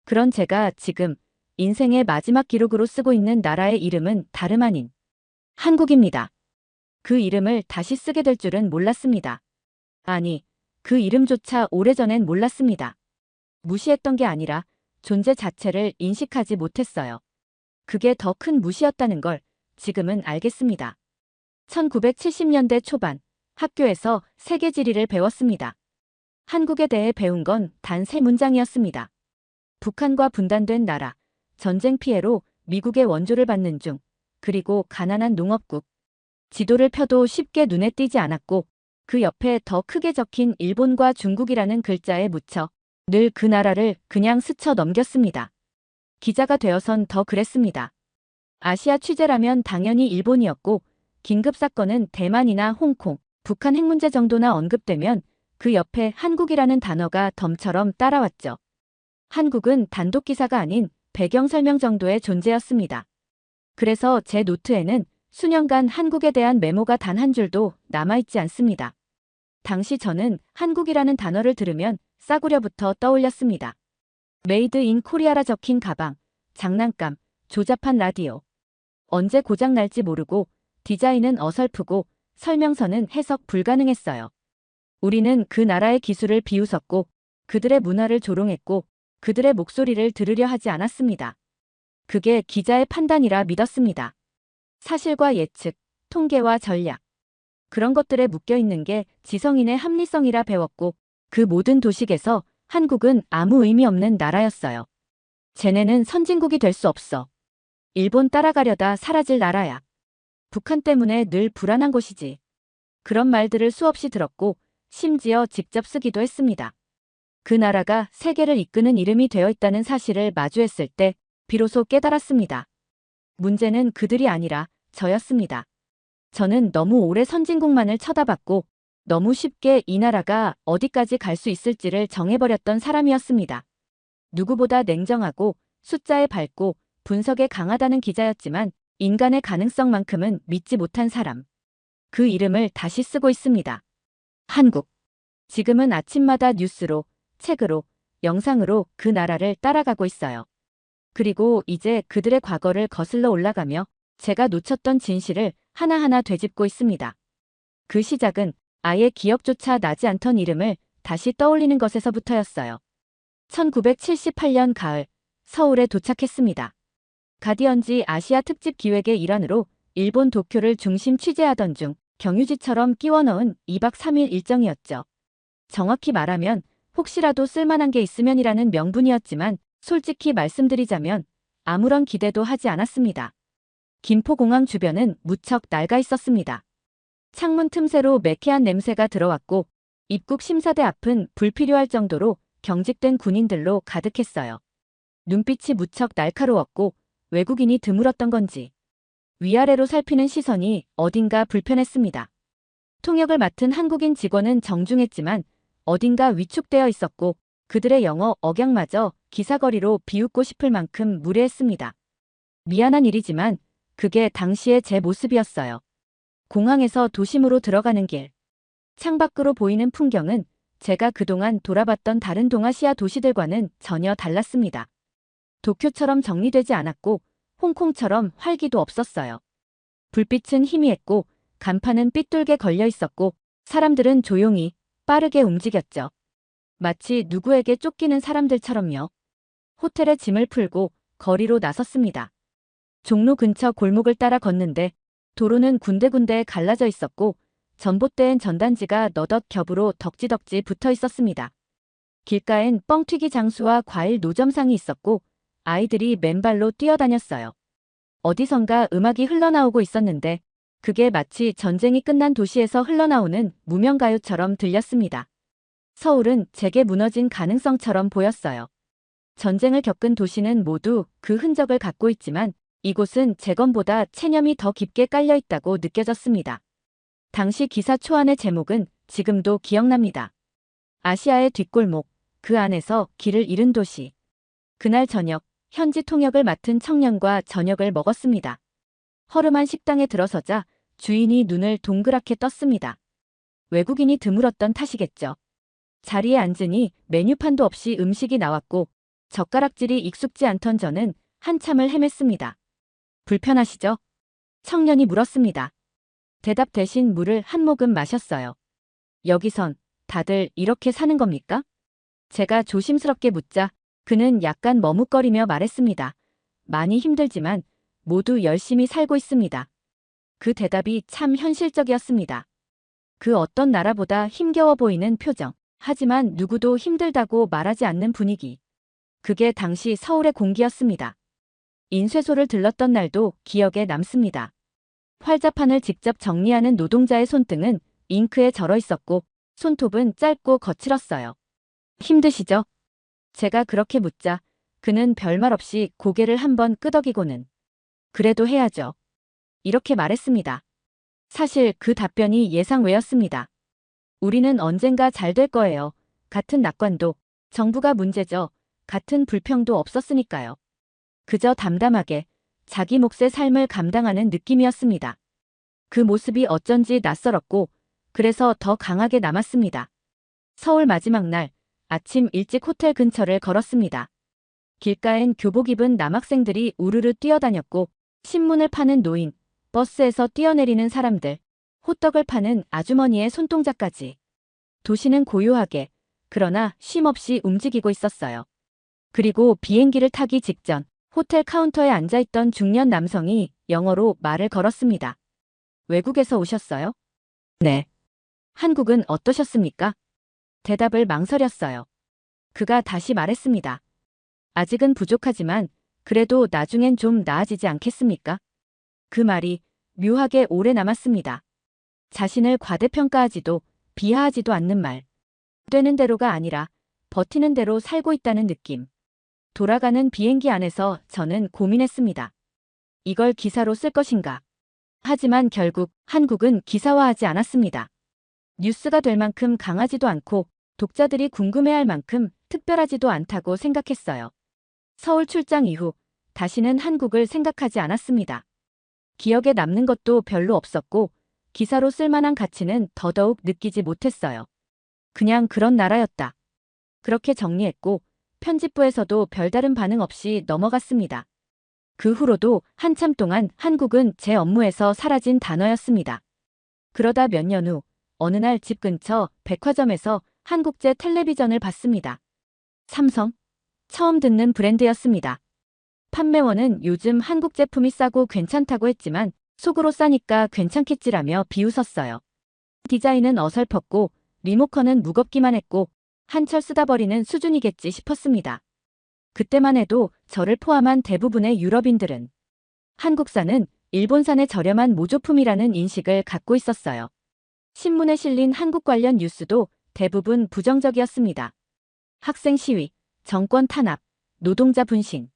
그런 제가 지금 인생의 마지막 기록으로 쓰고 있는 나라의 이름은 다름 아닌 한국입니다. 그 이름을 다시 쓰게 될 줄은 몰랐습니다. 아니, 그 이름조차 오래전엔 몰랐습니다. 무시했던 게 아니라 존재 자체를 인식하지 못했어요. 그게 더 큰 무시였다는 걸 지금은 알겠습니다. 1970년대 초반 학교에서 세계 지리를 배웠습니다. 한국에 대해 배운 건 단 3문장이었습니다. 북한과 분단된 나라, 전쟁 피해로 미국의 원조를 받는 중, 그리고 가난한 농업국. 지도를 펴도 쉽게 눈에 띄지 않았고 그 옆에 더 크게 적힌 일본과 중국이라는 글자에 묻혀 늘 그 나라를 그냥 스쳐 넘겼습니다. 기자가 되어선 더 그랬습니다. 아시아 취재라면 당연히 일본이었고 긴급 사건은 대만이나 홍콩, 북한 핵 문제 정도나 언급되면 그 옆에 한국이라는 단어가 덤처럼 따라왔죠. 한국은 단독 기사가 아닌 배경 설명 정도의 존재였습니다. 그래서 제 노트에는 수년간 한국에 대한 메모가 단 한 줄도 남아있지 않습니다. 당시 저는 한국이라는 단어를 들으면 싸구려부터 떠올렸습니다. 메이드 인 코리아라 적힌 가방, 장난감, 조잡한 라디오. 언제 고장 날지 모르고 디자인은 어설프고 설명서는 해석 불가능했어요. 우리는 그 나라의 기술을 비웃었고 그들의 문화를 조롱했고 그들의 목소리를 들으려 하지 않았습니다. 그게 기자의 판단이라 믿었습니다. 사실과 예측, 통계와 전략. 그런 것들에 묶여있는 게 지성인의 합리성이라 배웠고 그 모든 도식에서 한국은 아무 의미 없는 나라였어요. 쟤네는 선진국이 될 수 없어. 일본 따라가려다 사라질 나라야. 북한 때문에 늘 불안한 곳이지. 그런 말들을 수없이 들었고 심지어 직접 쓰기도 했습니다. 그 나라가 세계를 이끄는 이름이 되어 있다는 사실을 마주했을 때 비로소 깨달았습니다. 문제는 그들이 아니라 저였습니다. 저는 너무 오래 선진국만을 쳐다봤고 너무 쉽게 이 나라가 어디까지 갈 수 있을지를 정해버렸던 사람이었습니다. 누구보다 냉정하고 숫자에 밝고 분석에 강하다는 기자였지만 인간의 가능성만큼은 믿지 못한 사람. 그 이름을 다시 쓰고 있습니다. 한국. 지금은 아침마다 뉴스로, 책으로, 영상으로 그 나라를 따라가고 있어요. 그리고 이제 그들의 과거를 거슬러 올라가며 제가 놓쳤던 진실을 하나하나 되짚고 있습니다. 그 시작은 아예 기억조차 나지 않던 이름을 다시 떠올리는 것에서부터였어요. 1978년 가을, 서울에 도착했습니다. 가디언지 아시아 특집 기획의 일환으로 일본 도쿄를 중심 취재하던 중 경유지처럼 끼워 넣은 2박 3일 일정이었죠. 정확히 말하면 혹시라도 쓸만한 게 있으면이라는 명분이었지만 솔직히 말씀드리자면 아무런 기대도 하지 않았습니다. 김포공항 주변은 무척 낡아 있었습니다. 창문 틈새로 매캐한 냄새가 들어왔고 입국 심사대 앞은 불필요할 정도로 경직된 군인들로 가득했어요. 눈빛이 무척 날카로웠고 외국인이 드물었던 건지 위아래로 살피는 시선이 어딘가 불편했습니다. 통역을 맡은 한국인 직원은 정중했지만 어딘가 위축되어 있었고 그들의 영어 억양마저 기사거리로 비웃고 싶을 만큼 무례했습니다. 미안한 일이지만 그게 당시의 제 모습이었어요. 공항에서 도심으로 들어가는 길. 창밖으로 보이는 풍경은 제가 그동안 돌아봤던 다른 동아시아 도시들과는 전혀 달랐습니다. 도쿄처럼 정리되지 않았고 홍콩처럼 활기도 없었어요. 불빛은 희미했고 간판은 삐뚤게 걸려 있었고 사람들은 조용히 빠르게 움직였죠. 마치 누구에게 쫓기는 사람들처럼요. 호텔에 짐을 풀고 거리로 나섰습니다. 종로 근처 골목을 따라 걷는데 도로는 군데군데 갈라져 있었고 전봇대엔 전단지가 너덧 겹으로 덕지덕지 붙어 있었습니다. 길가엔 뻥튀기 장수와 과일 노점상이 있었고 아이들이 맨발로 뛰어다녔어요. 어디선가 음악이 흘러나오고 있었는데 그게 마치 전쟁이 끝난 도시에서 흘러나오는 무명가요처럼 들렸습니다. 서울은 제게 무너진 가능성처럼 보였어요. 전쟁을 겪은 도시는 모두 그 흔적을 갖고 있지만 이곳은 재건보다 체념이 더 깊게 깔려 있다고 느껴졌습니다. 당시 기사 초안의 제목은 지금도 기억납니다. 아시아의 뒷골목, 그 안에서 길을 잃은 도시. 그날 저녁, 현지 통역을 맡은 청년과 저녁을 먹었습니다. 허름한 식당에 들어서자 주인이 눈을 동그랗게 떴습니다. 외국인이 드물었던 탓이겠죠. 자리에 앉으니 메뉴판도 없이 음식이 나왔고 젓가락질이 익숙지 않던 저는 한참을 헤맸습니다. 불편하시죠? 청년이 물었습니다. 대답 대신 물을 한 모금 마셨어요. 여기선 다들 이렇게 사는 겁니까? 제가 조심스럽게 묻자 그는 약간 머뭇거리며 말했습니다. 많이 힘들지만 모두 열심히 살고 있습니다. 그 대답이 참 현실적이었습니다. 그 어떤 나라보다 힘겨워 보이는 표정. 하지만 누구도 힘들다고 말하지 않는 분위기. 그게 당시 서울의 공기였습니다. 인쇄소를 들렀던 날도 기억에 남습니다. 활자판을 직접 정리하는 노동자의 손등은 잉크에 절어 있었고 손톱은 짧고 거칠었어요. 힘드시죠? 제가 그렇게 묻자 그는 별말 없이 고개를 한번 끄덕이고는 그래도 해야죠. 이렇게 말했습니다. 사실 그 답변이 예상 외였습니다. 우리는 언젠가 잘 될 거예요. 같은 낙관도 정부가 문제죠. 같은 불평도 없었으니까요. 그저 담담하게 자기 몫의 삶을 감당하는 느낌이었습니다. 그 모습이 어쩐지 낯설었고 그래서 더 강하게 남았습니다. 서울 마지막 날 아침 일찍 호텔 근처를 걸었습니다. 길가엔 교복 입은 남학생들이 우르르 뛰어다녔고 신문을 파는 노인, 버스에서 뛰어내리는 사람들, 호떡을 파는 아주머니의 손동작까지. 도시는 고요하게 그러나 쉼없이 움직이고 있었어요. 그리고 비행기를 타기 직전 호텔 카운터에 앉아있던 중년 남성이 영어로 말을 걸었습니다. 외국에서 오셨어요? 네. 한국은 어떠셨습니까? 대답을 망설였어요. 그가 다시 말했습니다. 아직은 부족하지만 그래도 나중엔 좀 나아지지 않겠습니까? 그 말이 묘하게 오래 남았습니다. 자신을 과대평가하지도 비하하지도 않는 말. 되는 대로가 아니라 버티는 대로 살고 있다는 느낌. 돌아가는 비행기 안에서 저는 고민했습니다. 이걸 기사로 쓸 것인가? 하지만 결국 한국은 기사화하지 않았습니다. 뉴스가 될 만큼 강하지도 않고 독자들이 궁금해할 만큼 특별하지도 않다고 생각했어요. 서울 출장 이후 다시는 한국을 생각하지 않았습니다. 기억에 남는 것도 별로 없었고 기사로 쓸만한 가치는 더더욱 느끼지 못했어요. 그냥 그런 나라였다. 그렇게 정리했고 편집부에서도 별다른 반응 없이 넘어갔습니다. 그 후로도 한참 동안 한국은 제 업무에서 사라진 단어였습니다. 그러다 몇 년 후 어느 날 집 근처 백화점에서 한국제 텔레비전을 봤습니다. 삼성? 처음 듣는 브랜드였습니다. 판매원은 요즘 한국 제품이 싸고 괜찮다고 했지만 속으로 싸니까 괜찮겠지라며 비웃었어요. 디자인은 어설펐고 리모컨은 무겁기만 했고 한철 쓰다 버리는 수준이겠지 싶었습니다. 그때만 해도 저를 포함한 대부분의 유럽인들은 한국산은 일본산의 저렴한 모조품이라는 인식을 갖고 있었어요. 신문에 실린 한국 관련 뉴스도 대부분 부정적이었습니다. 학생 시위, 정권 탄압, 노동자 분신,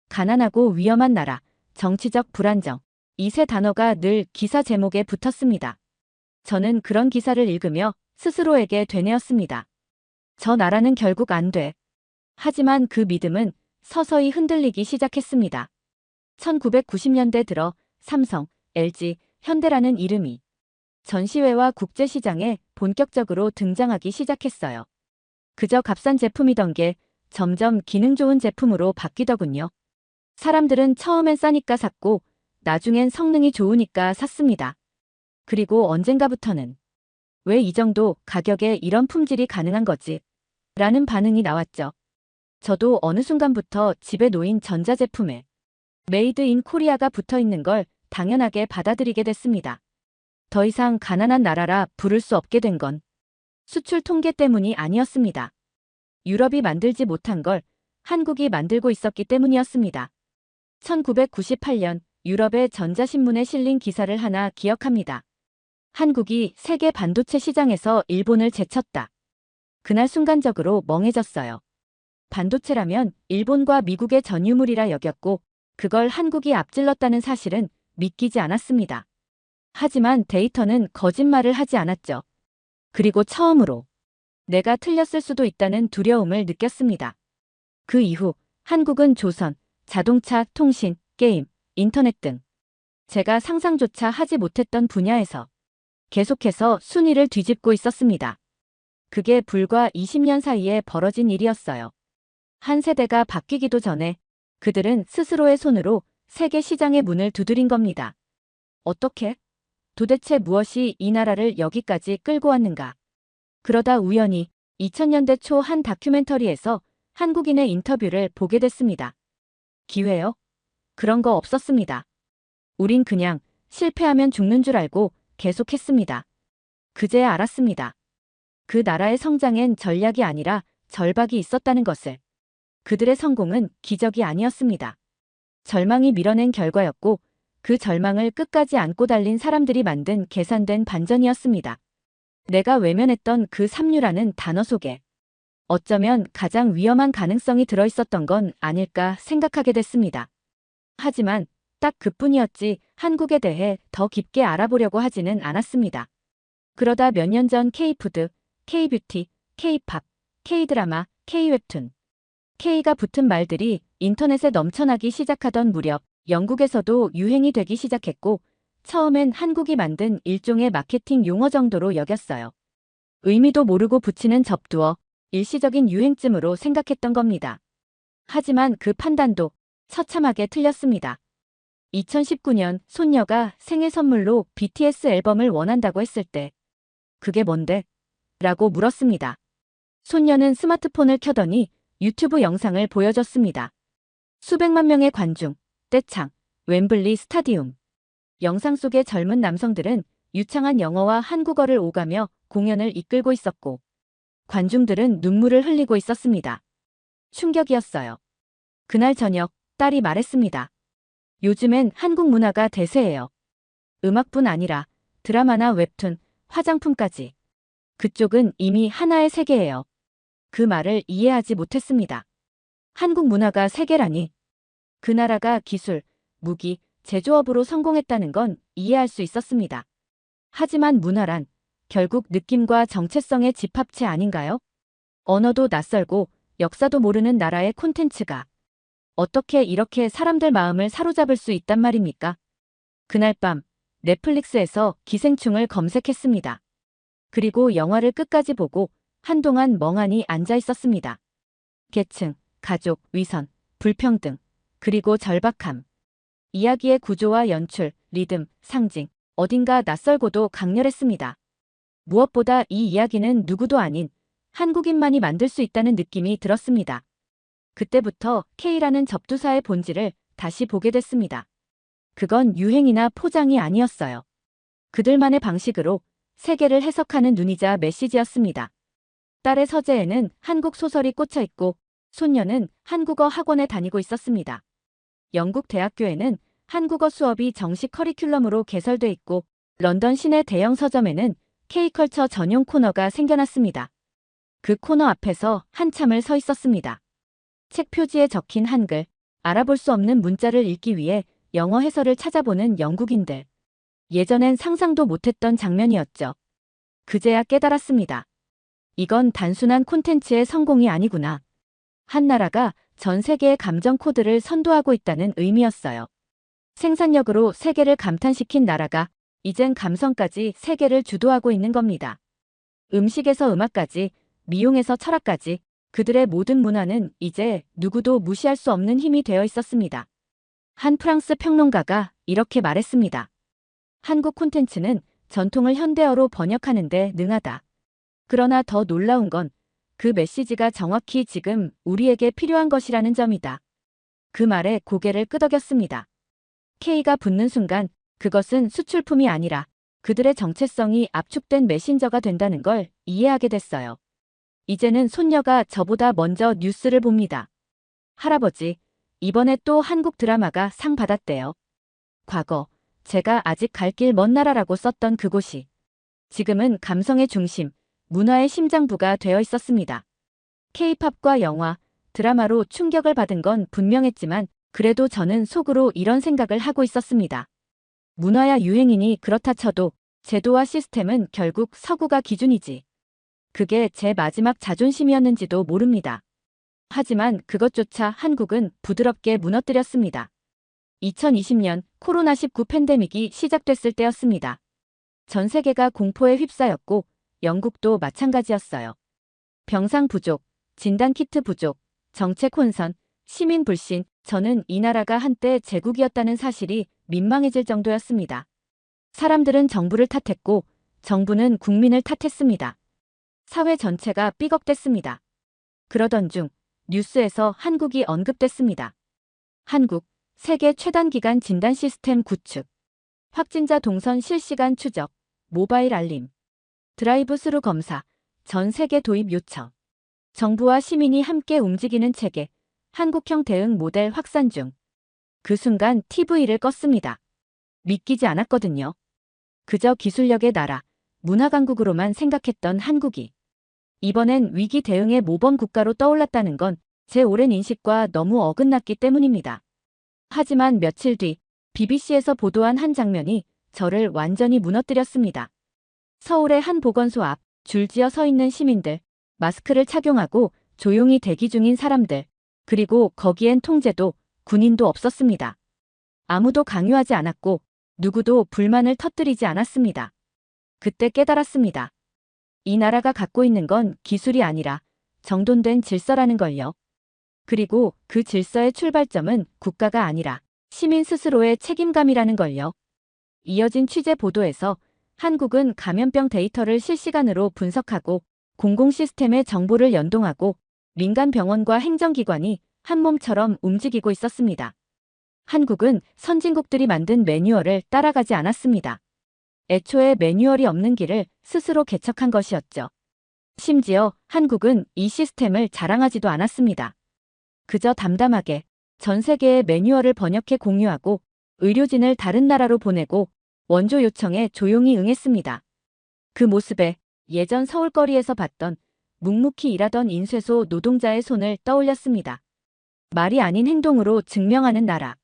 가난하고 위험한 나라, 정치적 불안정, 이 세 단어가 늘 기사 제목에 붙었습니다. 저는 그런 기사를 읽으며 스스로에게 되뇌었습니다. 저 나라는 결국 안 돼. 하지만 그 믿음은 서서히 흔들리기 시작했습니다. 1990년대 들어 삼성, LG, 현대라는 이름이 전시회와 국제시장에 본격적으로 등장하기 시작했어요. 그저 값싼 제품이던 게 점점 기능 좋은 제품으로 바뀌더군요. 사람들은 처음엔 싸니까 샀고 나중엔 성능이 좋으니까 샀습니다. 그리고 언젠가부터는 왜 이 정도 가격에 이런 품질이 가능한 거지? 라는 반응이 나왔죠. 저도 어느 순간부터 집에 놓인 전자제품에 메이드 인 코리아가 붙어 있는 걸 당연하게 받아들이게 됐습니다. 더 이상 가난한 나라라 부를 수 없게 된 건 수출 통계 때문이 아니었습니다. 유럽이 만들지 못한 걸 한국이 만들고 있었기 때문이었습니다. 1998년 유럽의 전자신문에 실린 기사를 하나 기억합니다. 한국이 세계 반도체 시장에서 일본을 제쳤다. 그날 순간적으로 멍해졌어요. 반도체라면 일본과 미국의 전유물이라 여겼고 그걸 한국이 앞질렀다는 사실은 믿기지 않았습니다. 하지만 데이터는 거짓말을 하지 않았죠. 그리고 처음으로 내가 틀렸을 수도 있다는 두려움을 느꼈습니다. 그 이후 한국은 조선, 자동차, 통신, 게임, 인터넷 등 제가 상상조차 하지 못했던 분야에서 계속해서 순위를 뒤집고 있었습니다. 그게 불과 20년 사이에 벌어진 일이었어요. 한 세대가 바뀌기도 전에 그들은 스스로의 손으로 세계 시장의 문을 두드린 겁니다. 어떻게? 도대체 무엇이 이 나라를 여기까지 끌고 왔는가? 그러다 우연히 2000년대 초 한 다큐멘터리에서 한국인의 인터뷰를 보게 됐습니다. 기회요? 그런 거 없었습니다. 우린 그냥 실패하면 죽는 줄 알고 계속했습니다. 그제야 알았습니다. 그 나라의 성장엔 전략이 아니라 절박이 있었다는 것을. 그들의 성공은 기적이 아니었습니다. 절망이 밀어낸 결과였고 그 절망을 끝까지 안고 달린 사람들이 만든 계산된 반전이었습니다. 내가 외면했던 그 삼류라는 단어 속에 어쩌면 가장 위험한 가능성이 들어있었던 건 아닐까 생각하게 됐습니다. 하지만 딱 그뿐이었지 한국에 대해 더 깊게 알아보려고 하지는 않았습니다. 그러다 몇 년 전 K푸드, K뷰티, K팝, K드라마, K웹툰, K가 붙은 말들이 인터넷에 넘쳐나기 시작하던 무렵 영국에서도 유행이 되기 시작했고 처음엔 한국이 만든 일종의 마케팅 용어 정도로 여겼어요. 의미도 모르고 붙이는 접두어, 일시적인 유행쯤으로 생각했던 겁니다. 하지만 그 판단도 처참하게 틀렸습니다. 2019년 손녀가 생일 선물로 BTS 앨범을 원한다고 했을 때 그게 뭔데? 라고 물었습니다. 손녀는 스마트폰을 켜더니 유튜브 영상을 보여줬습니다. 수백만 명의 관중, 떼창, 웸블리 스타디움. 영상 속의 젊은 남성들은 유창한 영어와 한국어를 오가며 공연을 이끌고 있었고 관중들은 눈물을 흘리고 있었습니다. 충격이었어요. 그날 저녁 딸이 말했습니다. 요즘엔 한국 문화가 대세예요. 음악뿐 아니라 드라마나 웹툰, 화장품까지. 그쪽은 이미 하나의 세계예요. 그 말을 이해하지 못했습니다. 한국 문화가 세계라니. 그 나라가 기술, 무기, 제조업으로 성공했다는 건 이해할 수 있었습니다. 하지만 문화란 결국 느낌과 정체성의 집합체 아닌가요? 언어도 낯설고 역사도 모르는 나라의 콘텐츠가 어떻게 이렇게 사람들 마음을 사로잡을 수 있단 말입니까? 그날 밤 넷플릭스에서 기생충을 검색했습니다. 그리고 영화를 끝까지 보고 한동안 멍하니 앉아 있었습니다. 계층, 가족, 위선, 불평등, 그리고 절박함. 이야기의 구조와 연출, 리듬, 상징, 어딘가 낯설고도 강렬했습니다. 무엇보다 이 이야기는 누구도 아닌 한국인만이 만들 수 있다는 느낌이 들었습니다. 그때부터 K라는 접두사의 본질을 다시 보게 됐습니다. 그건 유행이나 포장이 아니었어요. 그들만의 방식으로 세계를 해석하는 눈이자 메시지였습니다. 딸의 서재에는 한국 소설이 꽂혀 있고 손녀는 한국어 학원에 다니고 있었습니다. 영국 대학교에는 한국어 수업이 정식 커리큘럼으로 개설돼 있고 런던 시내 대형 서점에는 K컬처 전용 코너가 생겨났습니다. 그 코너 앞에서 한참을 서 있었습니다. 책 표지에 적힌 한글, 알아볼 수 없는 문자를 읽기 위해 영어 해설을 찾아보는 영국인들. 예전엔 상상도 못했던 장면이었죠. 그제야 깨달았습니다. 이건 단순한 콘텐츠의 성공이 아니구나. 한 나라가 전 세계의 감정 코드를 선도하고 있다는 의미였어요. 생산력으로 세계를 감탄시킨 나라가 이젠 감성까지 세계를 주도하고 있는 겁니다. 음식에서 음악까지, 미용에서 철학까지 그들의 모든 문화는 이제 누구도 무시할 수 없는 힘이 되어 있었습니다. 한 프랑스 평론가가 이렇게 말했습니다. 한국 콘텐츠는 전통을 현대어로 번역하는 데 능하다. 그러나 더 놀라운 건 그 메시지가 정확히 지금 우리에게 필요한 것이라는 점이다. 그 말에 고개를 끄덕였습니다. K가 붙는 순간 그것은 수출품이 아니라 그들의 정체성이 압축된 메신저가 된다는 걸 이해하게 됐어요. 이제는 손녀가 저보다 먼저 뉴스를 봅니다. 할아버지, 이번에 또 한국 드라마가 상 받았대요. 과거, 제가 아직 갈 길 먼 나라라고 썼던 그곳이 지금은 감성의 중심, 문화의 심장부가 되어 있었습니다. K-팝과 영화, 드라마로 충격을 받은 건 분명했지만 그래도 저는 속으로 이런 생각을 하고 있었습니다. 문화야 유행이니 그렇다 쳐도 제도와 시스템은 결국 서구가 기준이지. 그게 제 마지막 자존심이었는지도 모릅니다. 하지만 그것조차 한국은 부드럽게 무너뜨렸습니다. 2020년 코로나19 팬데믹이 시작됐을 때였습니다. 전 세계가 공포에 휩싸였고 영국도 마찬가지였어요. 병상 부족, 진단키트 부족, 정책 혼선, 시민 불신, 저는 이 나라가 한때 제국이었다는 사실이 민망해질 정도였습니다. 사람들은 정부를 탓했고 정부는 국민을 탓했습니다. 사회 전체가 삐걱댔습니다. 그러던 중 뉴스에서 한국이 언급됐습니다. 한국, 세계 최단 기간 진단 시스템 구축, 확진자 동선 실시간 추적, 모바일 알림, 드라이브 스루 검사, 전 세계 도입 요청. 정부와 시민이 함께 움직이는 체계, 한국형 대응 모델 확산 중. 그 순간 TV를 껐습니다. 믿기지 않았거든요. 그저 기술력의 나라, 문화강국으로만 생각했던 한국이 이번엔 위기 대응의 모범 국가로 떠올랐다는 건 제 오랜 인식과 너무 어긋났기 때문입니다. 하지만 며칠 뒤 BBC에서 보도한 한 장면이 저를 완전히 무너뜨렸습니다. 서울의 한 보건소 앞 줄지어 서 있는 시민들, 마스크를 착용하고 조용히 대기 중인 사람들, 그리고 거기엔 통제도 군인도 없었습니다. 아무도 강요하지 않았고 누구도 불만을 터뜨리지 않았습니다. 그때 깨달았습니다. 이 나라가 갖고 있는 건 기술이 아니라 정돈된 질서라는 걸요. 그리고 그 질서의 출발점은 국가가 아니라 시민 스스로의 책임감이라는 걸요. 이어진 취재 보도에서 한국은 감염병 데이터를 실시간으로 분석하고 공공 시스템의 정보를 연동하고 민간 병원과 행정기관이 한 몸처럼 움직이고 있었습니다. 한국은 선진국들이 만든 매뉴얼을 따라가지 않았습니다. 애초에 매뉴얼이 없는 길을 스스로 개척한 것이었죠. 심지어 한국은 이 시스템을 자랑하지도 않았습니다. 그저 담담하게 전 세계의 매뉴얼을 번역해 공유하고 의료진을 다른 나라로 보내고 원조 요청에 조용히 응했습니다. 그 모습에 예전 서울거리에서 봤던 묵묵히 일하던 인쇄소 노동자의 손을 떠올렸습니다. 말이 아닌 행동으로 증명하는 나라.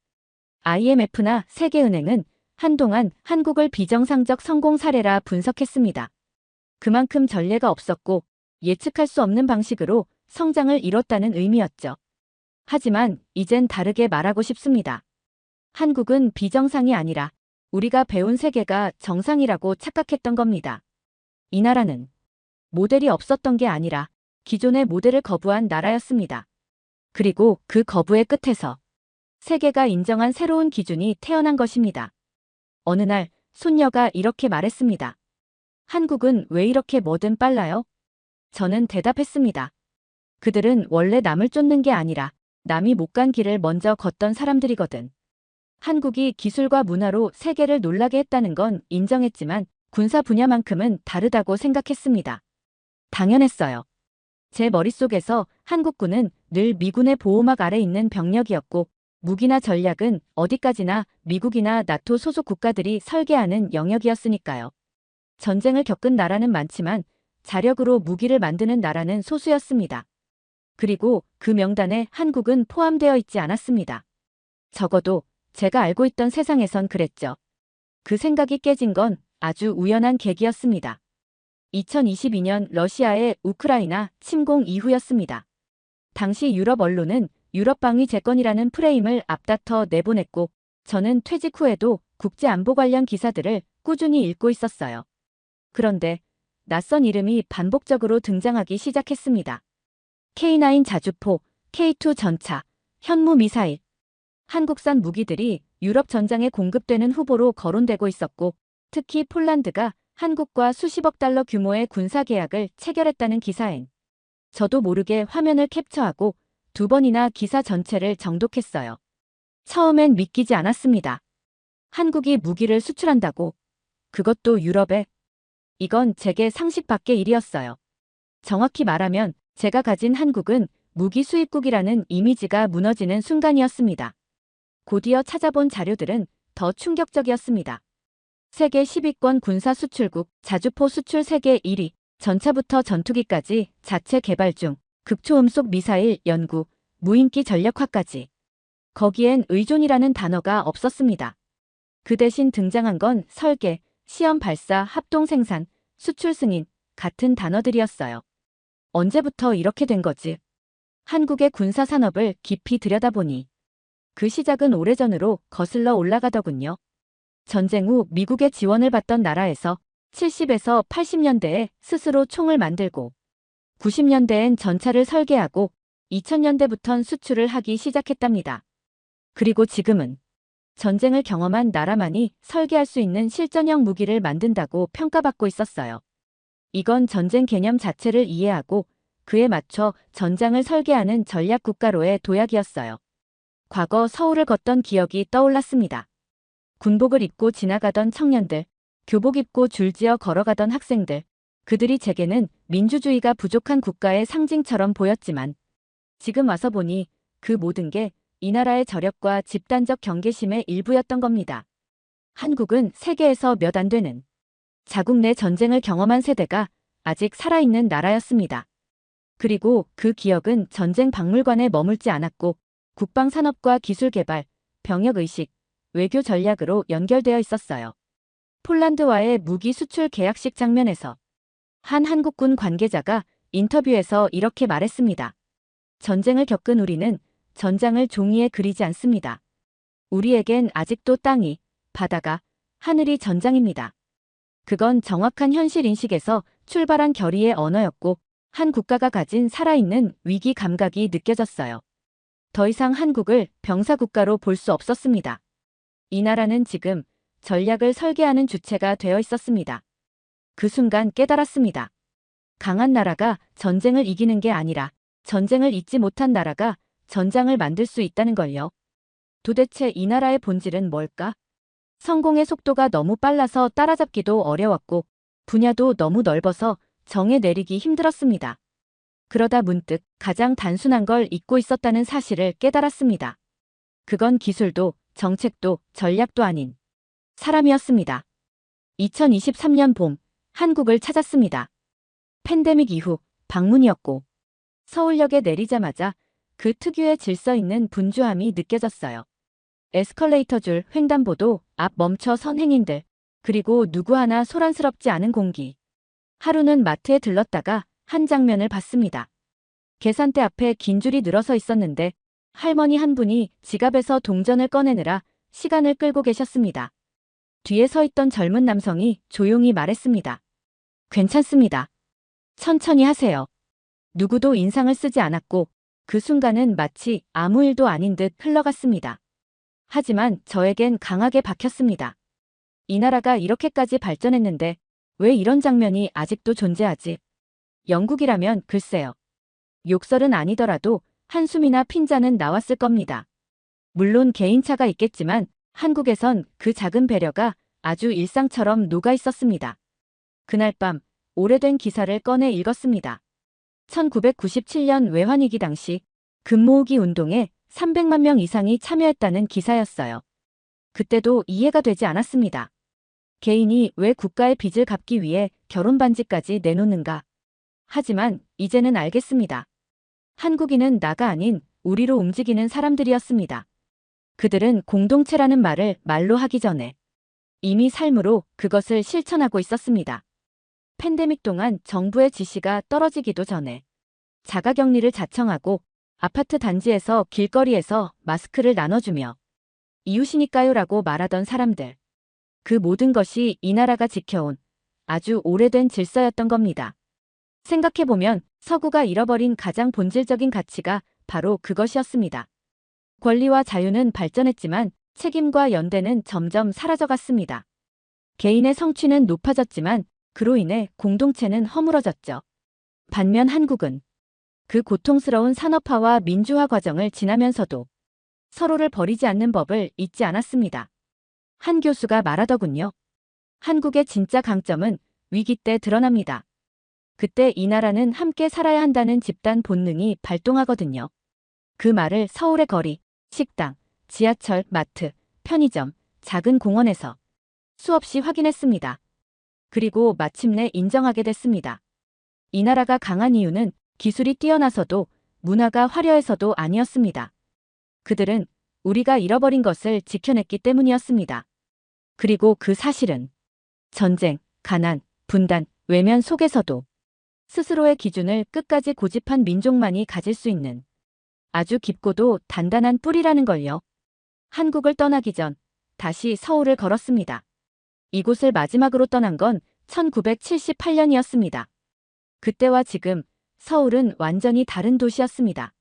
IMF나 세계은행은 한동안 한국을 비정상적 성공 사례라 분석했습니다. 그만큼 전례가 없었고 예측할 수 없는 방식으로 성장을 이뤘다는 의미였죠. 하지만 이젠 다르게 말하고 싶습니다. 한국은 비정상이 아니라 우리가 배운 세계가 정상이라고 착각했던 겁니다. 이 나라는 모델이 없었던 게 아니라 기존의 모델을 거부한 나라였습니다. 그리고 그 거부의 끝에서 세계가 인정한 새로운 기준이 태어난 것입니다. 어느 날 손녀가 이렇게 말했습니다. 한국은 왜 이렇게 뭐든 빨라요? 저는 대답했습니다. 그들은 원래 남을 쫓는 게 아니라 남이 못 간 길을 먼저 걷던 사람들이거든. 한국이 기술과 문화로 세계를 놀라게 했다는 건 인정했지만 군사 분야만큼은 다르다고 생각했습니다. 당연했어요. 제 머릿속에서 한국군은 늘 미군의 보호막 아래 있는 병력이었고 무기나 전략은 어디까지나 미국이나 나토 소속 국가들이 설계하는 영역이었으니까요. 전쟁을 겪은 나라는 많지만 자력으로 무기를 만드는 나라는 소수였습니다. 그리고 그 명단에 한국은 포함되어 있지 않았습니다. 적어도 제가 알고 있던 세상에선 그랬죠. 그 생각이 깨진 건 아주 우연한 계기였습니다. 2022년 러시아의 우크라이나 침공 이후였습니다. 당시 유럽 언론은 유럽방위 재건이라는 프레임을 앞다퉈 내보냈고 저는 퇴직 후에도 국제안보 관련 기사들을 꾸준히 읽고 있었어요. 그런데 낯선 이름이 반복적으로 등장하기 시작했습니다. K9 자주포, K2 전차, 현무 미사일. 한국산 무기들이 유럽 전장에 공급되는 후보로 거론되고 있었고 특히 폴란드가 한국과 수십억 달러 규모의 군사 계약을 체결했다는 기사엔 저도 모르게 화면을 캡처하고 2번이나 기사 전체를 정독했어요. 처음엔 믿기지 않았습니다. 한국이 무기를 수출한다고? 그것도 유럽에? 이건 제게 상식 밖의 일이었어요. 정확히 말하면 제가 가진 한국은 무기 수입국이라는 이미지가 무너지는 순간이었습니다. 곧이어 찾아본 자료들은 더 충격적이었습니다. 세계 10위권 군사 수출국, 자주포 수출 세계 1위, 전차부터 전투기까지 자체 개발 중, 극초음속 미사일 연구, 무인기 전력화까지. 거기엔 의존이라는 단어가 없었습니다. 그 대신 등장한 건 설계, 시험 발사, 합동 생산, 수출 승인 같은 단어들이었어요. 언제부터 이렇게 된 거지? 한국의 군사 산업을 깊이 들여다보니 그 시작은 오래전으로 거슬러 올라가더군요. 전쟁 후 미국의 지원을 받던 나라에서 70에서 80년대에 스스로 총을 만들고 90년대엔 전차를 설계하고 2000년대부턴 수출을 하기 시작했답니다. 그리고 지금은 전쟁을 경험한 나라만이 설계할 수 있는 실전형 무기를 만든다고 평가받고 있었어요. 이건 전쟁 개념 자체를 이해하고 그에 맞춰 전장을 설계하는 전략 국가로의 도약이었어요. 과거 서울을 걷던 기억이 떠올랐습니다. 군복을 입고 지나가던 청년들, 교복 입고 줄지어 걸어가던 학생들, 그들이 제게는 민주주의가 부족한 국가의 상징처럼 보였지만 지금 와서 보니 그 모든 게 이 나라의 저력과 집단적 경계심의 일부였던 겁니다. 한국은 세계에서 몇 안 되는 자국 내 전쟁을 경험한 세대가 아직 살아있는 나라였습니다. 그리고 그 기억은 전쟁 박물관에 머물지 않았고 국방산업과 기술개발, 병역의식, 외교 전략으로 연결되어 있었어요. 폴란드와의 무기 수출 계약식 장면에서 한 한국군 관계자가 인터뷰에서 이렇게 말했습니다. 전쟁을 겪은 우리는 전장을 종이에 그리지 않습니다. 우리에겐 아직도 땅이, 바다가, 하늘이 전장입니다. 그건 정확한 현실 인식에서 출발한 결의의 언어였고 한 국가가 가진 살아있는 위기 감각이 느껴졌어요. 더 이상 한국을 병사국가로 볼 수 없었습니다. 이 나라는 지금 전략을 설계하는 주체가 되어 있었습니다. 그 순간 깨달았습니다. 강한 나라가 전쟁을 이기는 게 아니라 전쟁을 잊지 못한 나라가 전장을 만들 수 있다는 걸요. 도대체 이 나라의 본질은 뭘까? 성공의 속도가 너무 빨라서 따라잡기도 어려웠고 분야도 너무 넓어서 정에 내리기 힘들었습니다. 그러다 문득 가장 단순한 걸 잊고 있었다는 사실을 깨달았습니다. 그건 기술도 정책도 전략도 아닌 사람이었습니다. 2023년 봄 한국을 찾았습니다. 팬데믹 이후 방문이었고 서울역에 내리자마자 그 특유의 질서 있는 분주함이 느껴졌어요. 에스컬레이터 줄 횡단보도 앞 멈춰 선 행인들 그리고 누구 하나 소란스럽지 않은 공기. 하루는 마트에 들렀다가 한 장면을 봤습니다. 계산대 앞에 긴 줄이 늘어서 있었는데 할머니 한 분이 지갑에서 동전을 꺼내느라 시간을 끌고 계셨습니다. 뒤에 서 있던 젊은 남성이 조용히 말했습니다. 괜찮습니다. 천천히 하세요. 누구도 인상을 쓰지 않았고 그 순간은 마치 아무 일도 아닌 듯 흘러갔습니다. 하지만 저에겐 강하게 박혔습니다. 이 나라가 이렇게까지 발전했는데 왜 이런 장면이 아직도 존재하지? 영국이라면 글쎄요. 욕설은 아니더라도 한숨이나 핀잔은 나왔을 겁니다. 물론 개인차가 있겠지만 한국에선 그 작은 배려가 아주 일상처럼 녹아 있었습니다. 그날 밤 오래된 기사를 꺼내 읽었습니다. 1997년 외환위기 당시 금 모으기 운동에 300만 명 이상이 참여했다는 기사였어요. 그때도 이해가 되지 않았습니다. 개인이 왜 국가의 빚을 갚기 위해 결혼 반지까지 내놓는가? 하지만 이제는 알겠습니다. 한국인은 나가 아닌 우리로 움직이는 사람들이었습니다. 그들은 공동체라는 말을 말로 하기 전에 이미 삶으로 그것을 실천하고 있었습니다. 팬데믹 동안 정부의 지시가 떨어지기도 전에 자가격리를 자청하고 아파트 단지에서 길거리에서 마스크를 나눠주며 이웃이니까요라고 말하던 사람들. 그 모든 것이 이 나라가 지켜온 아주 오래된 질서였던 겁니다. 생각해보면 서구가 잃어버린 가장 본질적인 가치가 바로 그것이었습니다. 권리와 자유는 발전했지만 책임과 연대는 점점 사라져갔습니다. 개인의 성취는 높아졌지만 그로 인해 공동체는 허물어졌죠. 반면 한국은 그 고통스러운 산업화와 민주화 과정을 지나면서도 서로를 버리지 않는 법을 잊지 않았습니다. 한 교수가 말하더군요. 한국의 진짜 강점은 위기 때 드러납니다. 그때 이 나라는 함께 살아야 한다는 집단 본능이 발동하거든요. 그 말을 서울의 거리, 식당, 지하철, 마트, 편의점, 작은 공원에서 수없이 확인했습니다. 그리고 마침내 인정하게 됐습니다. 이 나라가 강한 이유는 기술이 뛰어나서도 문화가 화려해서도 아니었습니다. 그들은 우리가 잃어버린 것을 지켜냈기 때문이었습니다. 그리고 그 사실은 전쟁, 가난, 분단, 외면 속에서도 스스로의 기준을 끝까지 고집한 민족만이 가질 수 있는 아주 깊고도 단단한 뿌리라는 걸요. 한국을 떠나기 전 다시 서울을 걸었습니다. 이곳을 마지막으로 떠난 건 1978년이었습니다. 그때와 지금 서울은 완전히 다른 도시였습니다.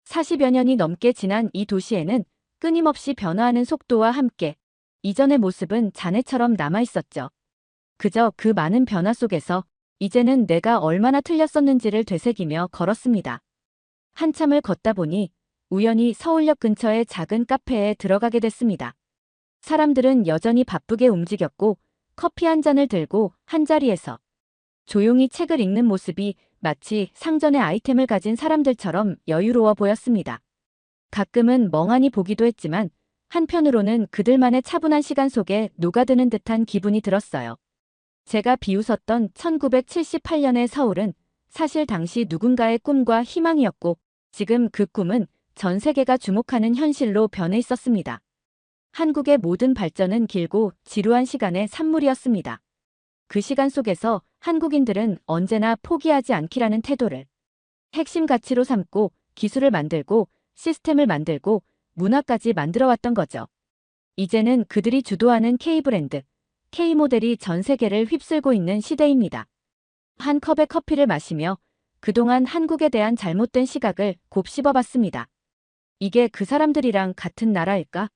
40여 년이 넘게 지난 이 도시에는 끊임없이 변화하는 속도와 함께 이전의 모습은 잔해처럼 남아있었죠. 그저 그 많은 변화 속에서 이제는 내가 얼마나 틀렸었는지를 되새기며 걸었습니다. 한참을 걷다 보니 우연히 서울역 근처의 작은 카페에 들어가게 됐습니다. 사람들은 여전히 바쁘게 움직였고 커피 한 잔을 들고 한자리에서 조용히 책을 읽는 모습이 마치 상전의 아이템을 가진 사람들처럼 여유로워 보였습니다. 가끔은 멍하니 보기도 했지만 한편으로는 그들만의 차분한 시간 속에 녹아드는 듯한 기분이 들었어요. 제가 비웃었던 1978년의 서울은 사실 당시 누군가의 꿈과 희망이었고 지금 그 꿈은 전 세계가 주목하는 현실로 변해 있었습니다. 한국의 모든 발전은 길고 지루한 시간의 산물이었습니다. 그 시간 속에서 한국인들은 언제나 포기하지 않기라는 태도를 핵심 가치로 삼고 기술을 만들고 시스템을 만들고 문화까지 만들어왔던 거죠. 이제는 그들이 주도하는 K브랜드, K모델이 전 세계를 휩쓸고 있는 시대입니다. 한 컵의 커피를 마시며 그동안 한국에 대한 잘못된 시각을 곱씹어봤습니다. 이게 그 사람들이랑 같은 나라일까?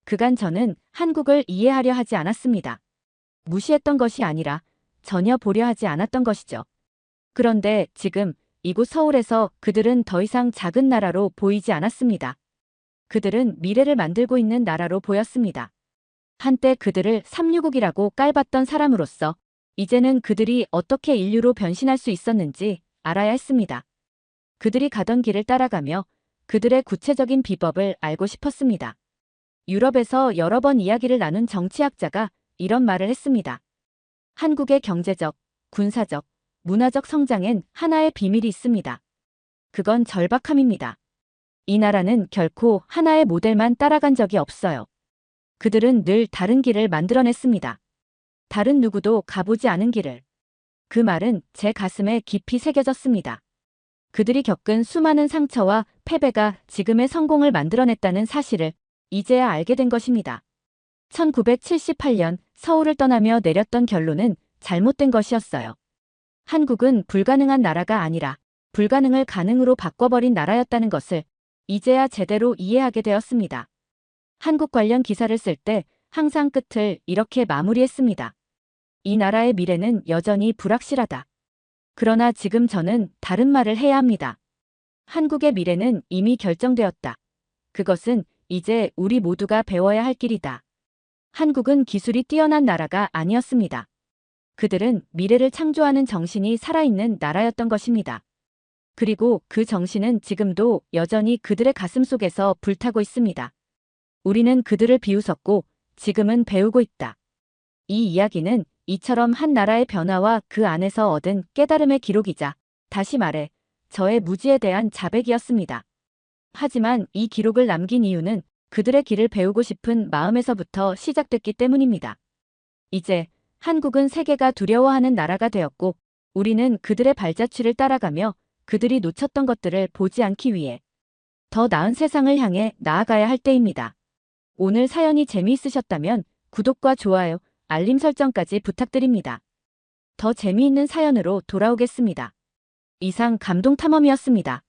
그간 저는 한국을 이해하려 하지 않았습니다. 무시했던 것이 아니라 전혀 보려 하지 않았던 것이죠. 그런데 지금 이곳 서울에서 그들은 더 이상 작은 나라로 보이지 않았습니다. 그들은 미래를 만들고 있는 나라로 보였습니다. 한때 그들을 삼류국이라고 깔봤던 사람으로서 이제는 그들이 어떻게 인류로 변신할 수 있었는지 알아야 했습니다. 그들이 가던 길을 따라가며 그들의 구체적인 비법을 알고 싶었습니다. 유럽에서 여러 번 이야기를 나눈 정치학자가 이런 말을 했습니다. 한국의 경제적, 군사적, 문화적 성장엔 하나의 비밀이 있습니다. 그건 절박함입니다. 이 나라는 결코 하나의 모델만 따라간 적이 없어요. 그들은 늘 다른 길을 만들어냈습니다. 다른 누구도 가보지 않은 길을. 그 말은 제 가슴에 깊이 새겨졌습니다. 그들이 겪은 수많은 상처와 패배가 지금의 성공을 만들어냈다는 사실을 이제야 알게 된 것입니다. 1978년 서울을 떠나며 내렸던 결론은 잘못된 것이었어요. 한국은 불가능한 나라가 아니라 불가능을 가능으로 바꿔버린 나라였다는 것을 이제야 제대로 이해하게 되었습니다. 한국 관련 기사를 쓸 때 항상 끝을 이렇게 마무리했습니다. 이 나라의 미래는 여전히 불확실하다. 그러나 지금 저는 다른 말을 해야 합니다. 한국의 미래는 이미 결정되었다. 그것은 이제 우리 모두가 배워야 할 길이다. 한국은 기술이 뛰어난 나라가 아니었습니다. 그들은 미래를 창조하는 정신이 살아있는 나라였던 것입니다. 그리고 그 정신은 지금도 여전히 그들의 가슴 속에서 불타고 있습니다. 우리는 그들을 비웃었고 지금은 배우고 있다. 이 이야기는 이처럼 한 나라의 변화와 그 안에서 얻은 깨달음의 기록이자 다시 말해 저의 무지에 대한 자백이었습니다. 하지만 이 기록을 남긴 이유는 그들의 길을 배우고 싶은 마음에서부터 시작됐기 때문입니다. 이제 한국은 세계가 두려워하는 나라가 되었고 우리는 그들의 발자취를 따라가며 그들이 놓쳤던 것들을 보지 않기 위해 더 나은 세상을 향해 나아가야 할 때입니다. 오늘 사연이 재미있으셨다면 구독과 좋아요, 알림 설정까지 부탁드립니다. 더 재미있는 사연으로 돌아오겠습니다. 이상 감동탐험이었습니다.